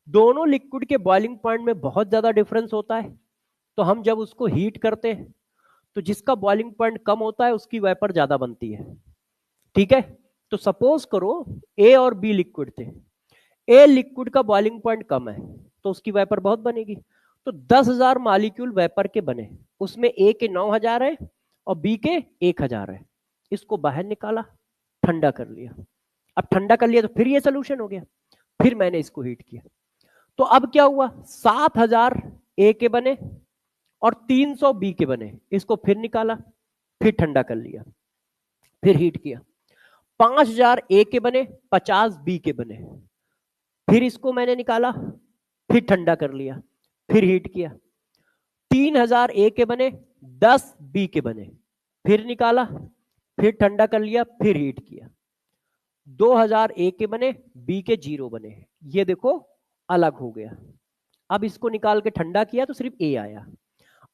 दोनों लिक्विड के बॉइलिंग पॉइंट में बहुत ज्यादा डिफरेंस होता है, तो हम जब उसको हीट करते हैं तो जिसका बॉइलिंग पॉइंट कम होता है उसकी वेपर ज्यादा बनती है। ठीक है, तो सपोज करो ए और बी लिक्विड थे, ए लिक्विड का बॉइलिंग पॉइंट कम है तो उसकी वेपर बहुत बनेगी। तो 10,000 मॉलिक्यूल वेपर के बने, उसमें ए के 9,000 है और बी के 1,000 है। इसको बाहर निकाला, ठंडा कर लिया। अब ठंडा कर लिया तो फिर ये सोल्यूशन हो गया, फिर मैंने इसको हीट किया। तो अब क्या हुआ, 7,000 ए के बने और 300 बी के बने। इसको फिर निकाला, फिर ठंडा कर लिया, फिर हीट किया। 5,000 ए के बने, 50 बी के बने। फिर इसको मैंने निकाला, फिर ठंडा कर लिया, फिर हीट किया। 3,000 ए के बने, 10 बी के बने। फिर निकाला, फिर ठंडा कर लिया, फिर हीट किया। 2,000 ए के बने, बी के 0 बने। ये देखो अलग हो गया। अब इसको निकाल के ठंडा किया तो सिर्फ ए आया।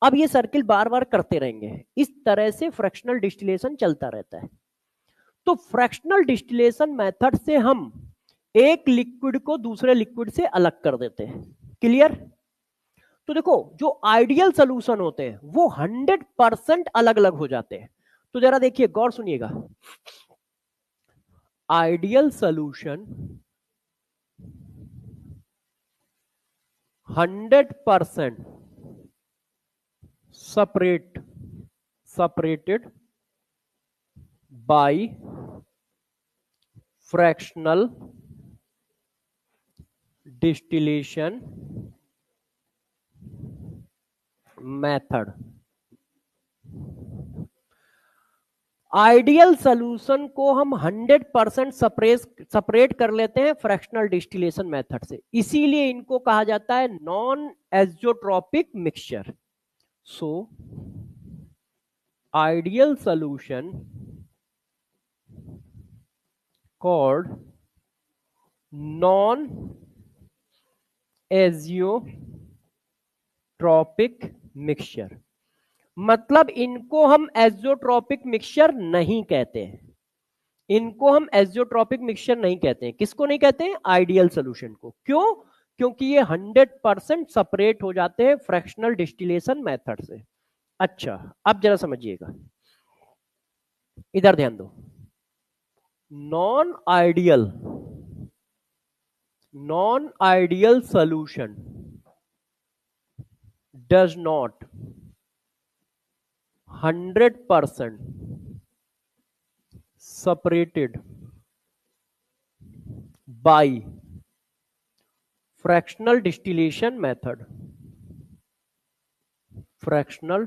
अब ये सर्किल बार बार करते रहेंगे, इस तरह से फ्रैक्शनल डिस्टिलेशन चलता रहता है। तो फ्रैक्शनल डिस्टिलेशन मेथड से हम एक लिक्विड को दूसरे लिक्विड से अलग कर देते हैं। क्लियर? तो देखो जो आइडियल सोल्यूशन होते हैं वो 100% अलग अलग हो जाते हैं। तो जरा देखिए, गौर सुनिएगा, ideal solution 100% separated by fractional distillation method। Ideal solution को हम 100% सेपरेट कर लेते हैं फ्रैक्शनल डिस्टिलेशन मेथड से, इसीलिए इनको कहा जाता है non azeotropic mixture. So ideal solution called non azeotropic mixture. मतलब इनको हम एजियोट्रोपिक मिक्सचर नहीं कहते हैं, इनको हम एजियोट्रोपिक मिक्सचर नहीं कहते हैं। किसको नहीं कहते हैं? आइडियल सोल्यूशन को। क्यों? क्योंकि ये 100% सेपरेट हो जाते हैं फ्रैक्शनल डिस्टिलेशन मेथड से। अच्छा, अब जरा समझिएगा, इधर ध्यान दो। Non ideal solution does not 100% separated by fractional distillation method। fractional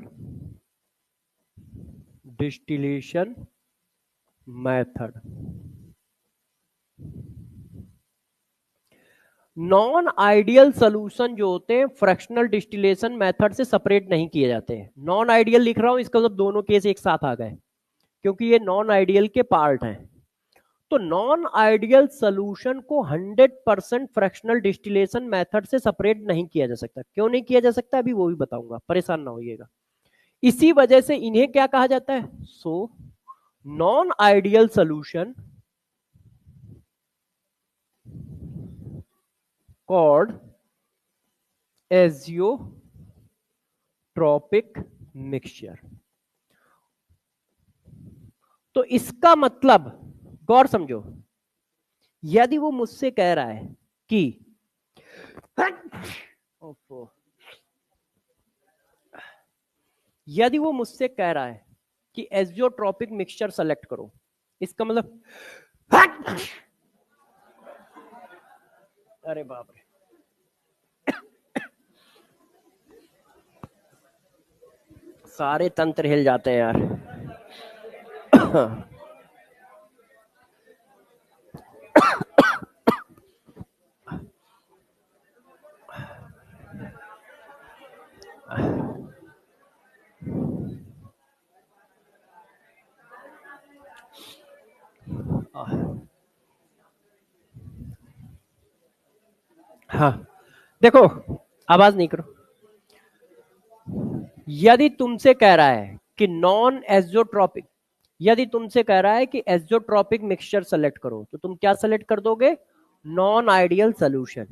distillation method। Non ideal solution जो होते हैं फ्रैक्शनल डिस्टिलेशन मेथड से सेपरेट नहीं किए जाते हैं। नॉन आइडियल लिख रहा हूं, इसका मतलब दोनों केस एक साथ आ गए क्योंकि ये नॉन आइडियल के पार्ट हैं। तो नॉन आइडियल सोल्यूशन को 100% फ्रैक्शनल डिस्टिलेशन मेथड से सेपरेट नहीं किया जा सकता। क्यों नहीं किया जा सकता अभी वो भी बताऊंगा, परेशान ना होइएगा। इसी वजह से इन्हें क्या कहा जाता है? So non ideal solution called azeotropic mixture. तो इसका मतलब गौर समझो, यदि वो मुझसे कह रहा है कि यदि वो मुझसे कह रहा है कि एजियोट्रॉपिक मिक्सचर सेलेक्ट करो, इसका मतलब अरे बाप रे, सारे तंत्र हिल जाते हैं यार। हाँ देखो, आवाज नहीं करो। यदि तुमसे कह रहा है कि नॉन एजोट्रॉपिक, यदि तुमसे कह रहा है कि एजोट्रॉपिक मिक्सचर सेलेक्ट करो, तो तुम क्या सेलेक्ट कर दोगे? Non ideal solution.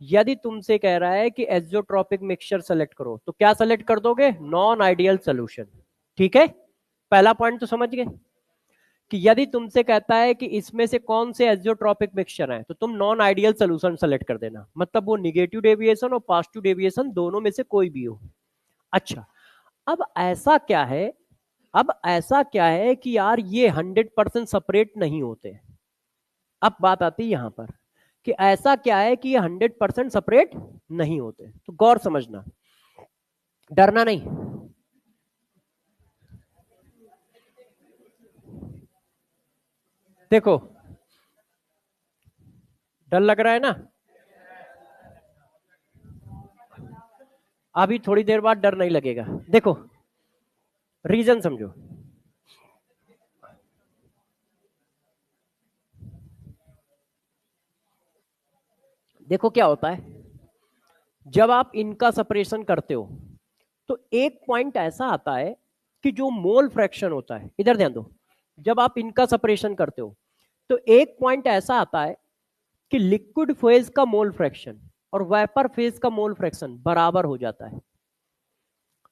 यदि तुमसे कह रहा है कि एजोट्रॉपिक मिक्सचर सेलेक्ट करो, तो क्या सेलेक्ट कर दोगे? Non ideal solution. ठीक है, पहला पॉइंट तो समझ गए कि यदि तुमसे कहता है कि इसमें से कौन से एजियोट्रॉपिक मिक्सचर है, तो तुम नॉन आइडियल सोल्यूशन सेलेक्ट कर देना, मतलब वो निगेटिव डेविएशन और पॉजिटिव डेविएशन दोनों में से कोई भी हो। अच्छा, अब ऐसा क्या है, अब ऐसा क्या है कि यार ये 100% सेपरेट नहीं होते। अब बात आती है यहां पर कि ऐसा क्या है कि ये 100% सेपरेट नहीं होते। तो गौर समझना, डरना नहीं। देखो, डर लग रहा है ना? अभी थोड़ी देर बाद डर नहीं लगेगा। देखो, रीजन समझो। देखो क्या होता है, जब आप इनका सेपरेशन करते हो, तो एक पॉइंट ऐसा आता है कि जो मोल फ्रैक्शन होता है, इधर ध्यान दो, जब आप इनका सेपरेशन करते हो, तो एक पॉइंट ऐसा आता है कि लिक्विड फेज का मोल फ्रैक्शन और वेपर फेज का मोल फ्रैक्शन बराबर हो जाता है।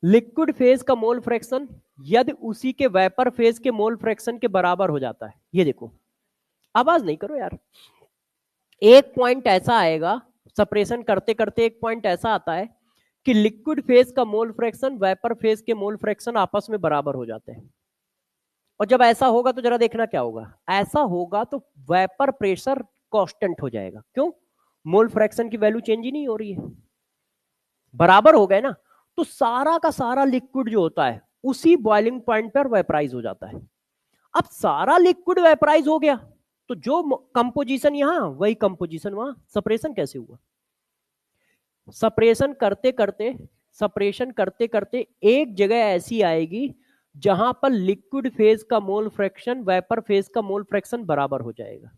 लिक्विड फेज का मोल फ्रैक्शन यदि उसी के वेपर फेज के मोल फ्रैक्शन के बराबर हो जाता है। ये देखो, आवाज नहीं करो यार। एक पॉइंट ऐसा आएगा, सेपरेशन करते करते एक पॉइंट ऐसा आता है कि लिक्विड फेज का मोल फ्रैक्शन वेपर फेज के मोल फ्रैक्शन आपस में बराबर हो जाते हैं। और जब ऐसा होगा तो जरा देखना क्या होगा, ऐसा होगा तो वेपर प्रेशर कांस्टेंट हो जाएगा। क्यों? मोल फ्रैक्शन की वैल्यू चेंज ही नहीं हो रही है, बराबर हो गए ना। तो सारा का सारा लिक्विड जो होता है उसी बॉइलिंग पॉइंट पर वेपराइज हो जाता है। अब सारा लिक्विड वेपराइज हो गया, तो जो कंपोजिशन यहां वही कंपोजिशन वहां। सेपरेशन कैसे हुआ? सेपरेशन करते करते, सेपरेशन करते करते एक जगह ऐसी आएगी जहां पर लिक्विड फेज का मोल फ्रैक्शन वेपर फेज का मोल फ्रैक्शन बराबर हो जाएगा।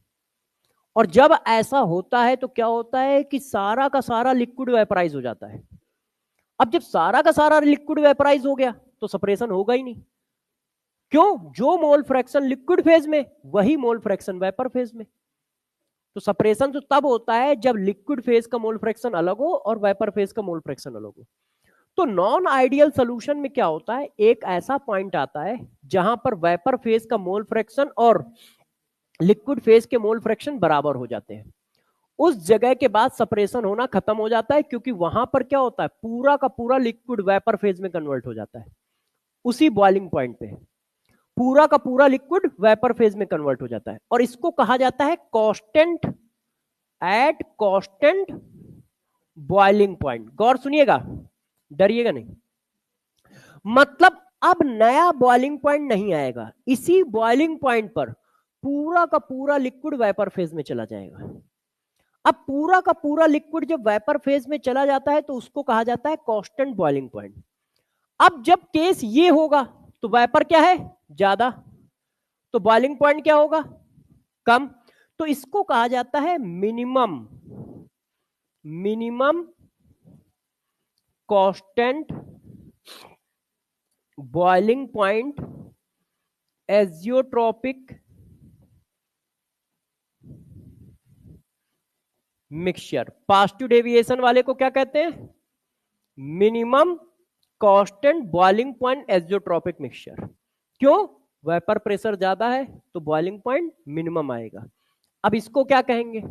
और जब ऐसा होता है तो क्या होता है कि सारा का सारा लिक्विड वेपराइज हो जाता है। अब जब सारा का सारा लिक्विड वेपराइज हो गया तो सेपरेशन होगा ही नहीं। क्यों? जो मोल फ्रैक्शन लिक्विड फेज में वही मोल फ्रैक्शन वेपर फेज में। तो सेपरेशन तो तब होता है जब लिक्विड फेज का मोल फ्रैक्शन अलग हो और वेपर फेज का मोल फ्रैक्शन अलग हो। तो नॉन आइडियल सोल्यूशन में क्या होता है, एक ऐसा पॉइंट आता है जहां पर वेपर फेज का मोल फ्रैक्शन और लिक्विड फेज के मोल फ्रैक्शन बराबर हो जाते हैं। उस जगह के बाद सेपरेशन होना खत्म हो जाता है, क्योंकि वहां पर क्या होता है, पूरा का पूरा लिक्विड वेपर फेज में कन्वर्ट हो जाता है। उसी बॉइलिंग पॉइंट पे पूरा का पूरा लिक्विड वेपर फेज में कन्वर्ट हो जाता है, और इसको कहा जाता है constant at constant boiling point. गौर सुनिएगा, डरिएगा नहीं। मतलब अब नया बॉइलिंग पॉइंट नहीं आएगा, इसी बॉइलिंग पॉइंट पर पूरा का पूरा लिक्विड वेपर फेज में चला जाएगा। अब पूरा का पूरा लिक्विड जब वेपर फेज में चला जाता है तो उसको कहा जाता है कांस्टेंट बॉइलिंग पॉइंट। अब जब केस ये होगा तो वेपर क्या है, ज्यादा, तो बॉइलिंग पॉइंट क्या होगा, कम। तो इसको कहा जाता है minimum, minimum constant boiling point azeotropic mixture. Positive deviation वाले को क्या कहते हैं? Minimum constant boiling point azeotropic mixture. क्यों? वेपर प्रेशर ज्यादा है तो बॉइलिंग पॉइंट मिनिमम आएगा। अब इसको क्या कहेंगे?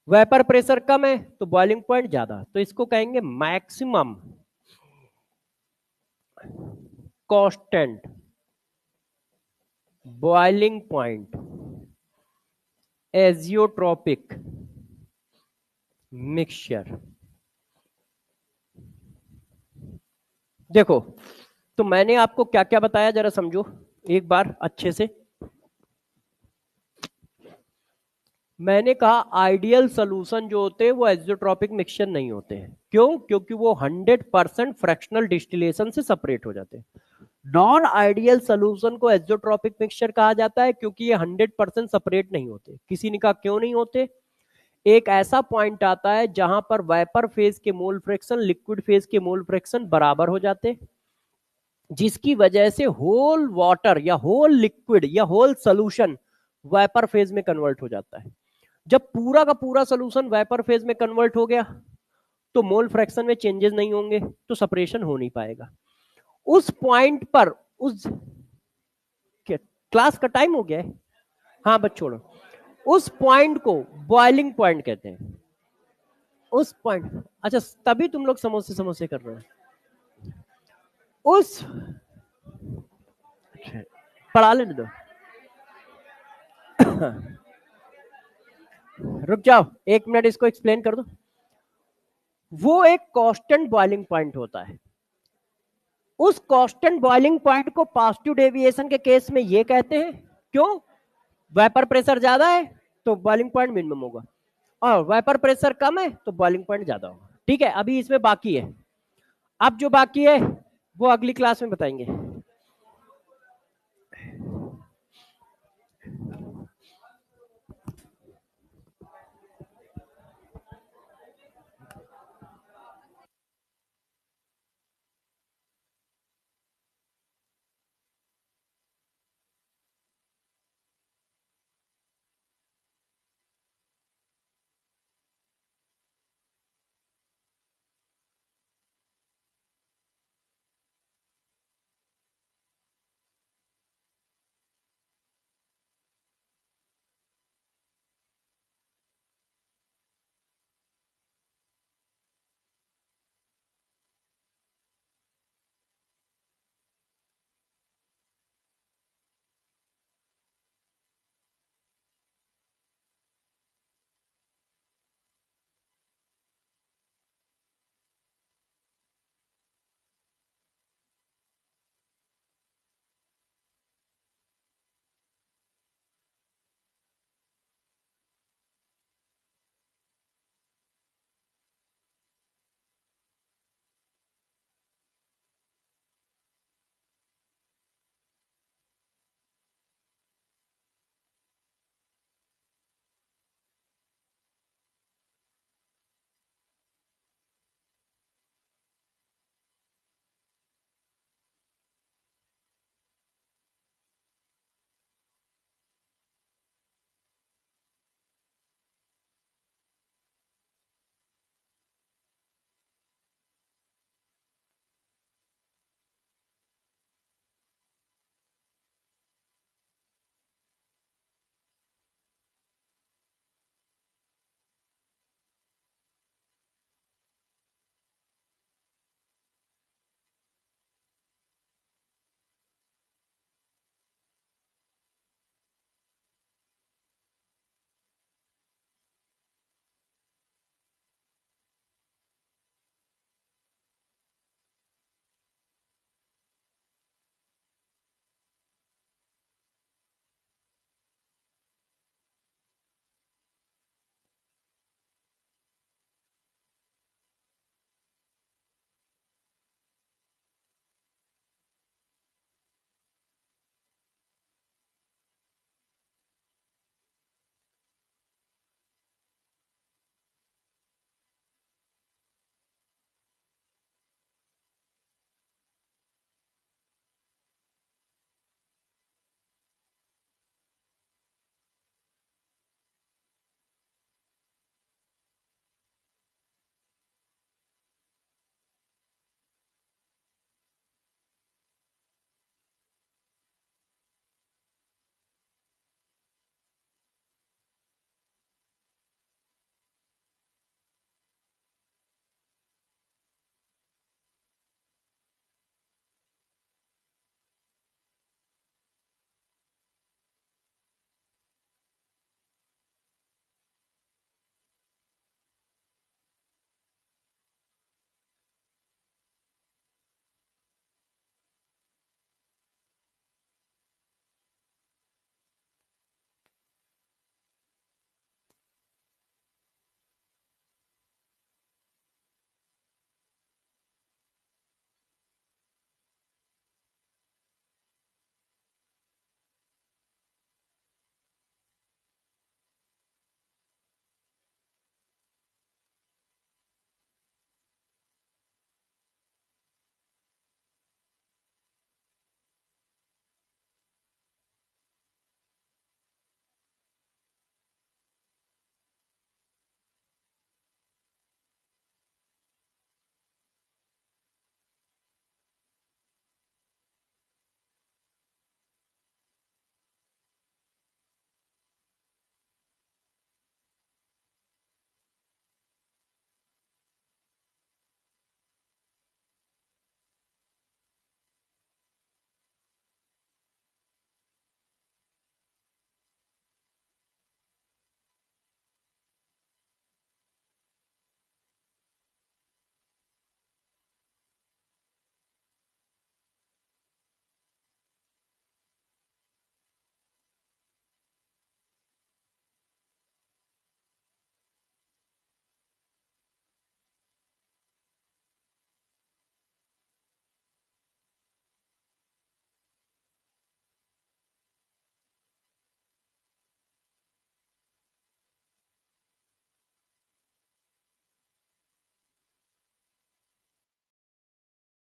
वेपर प्रेशर कम है तो बॉइलिंग पॉइंट ज्यादा, तो इसको कहेंगे maximum constant boiling point azeotropic mixture. देखो, तो मैंने आपको क्या क्या बताया जरा समझो एक बार अच्छे से। मैंने कहा आइडियल सॉल्यूशन जो होते हैं वो एजियोट्रोपिक मिक्सचर नहीं होते हैं। क्यों? क्योंकि वो 100% फ्रैक्शनल डिस्टिलेशन से सेपरेट हो जाते हैं। नॉन आइडियल सॉल्यूशन को एजियोट्रोपिक मिक्सचर कहा जाता है क्योंकि ये 100% सेपरेट नहीं होते। किसी ने कहा क्यों नहीं होते? एक ऐसा पॉइंट आता है जहां पर वेपर फेज के मोल फ्रैक्शन लिक्विड फेज के मोल फ्रैक्शन बराबर हो जाते, जिसकी वजह से होल वाटर या होल लिक्विड या होल सोल्यूशन वेपर फेज में कन्वर्ट हो जाता है। जब पूरा का पूरा सोल्यूशन वेपर फेज में कन्वर्ट हो गया तो मोल फ्रैक्शन में चेंजेस नहीं होंगे, तो सेपरेशन हो नहीं पाएगा। उस पॉइंट पर उस क्लास का टाइम हो गया है, हाँ बस छोड़ो। उस पॉइंट को बॉइलिंग पॉइंट कहते हैं। उस पॉइंट, अच्छा तभी तुम लोग समोसे समोसे कर रहे हो। उस पढ़ा लेने दो रुक जाओ, 1 मिनट इसको एक्सप्लेन कर दो। वो एक कांस्टेंट बॉइलिंग पॉइंट होता है। उस कांस्टेंट बॉइलिंग पॉइंट को पॉजिटिव डेविएशन के केस में ये कहते हैं। क्यों? वेपर प्रेशर ज्यादा है तो बॉइलिंग पॉइंट मिनिमम होगा, और वेपर प्रेशर कम है तो बॉइलिंग पॉइंट ज्यादा होगा। ठीक है, अभी इसमें बाकी है। अब जो बाकी है वो अगली क्लास में बताएंगे।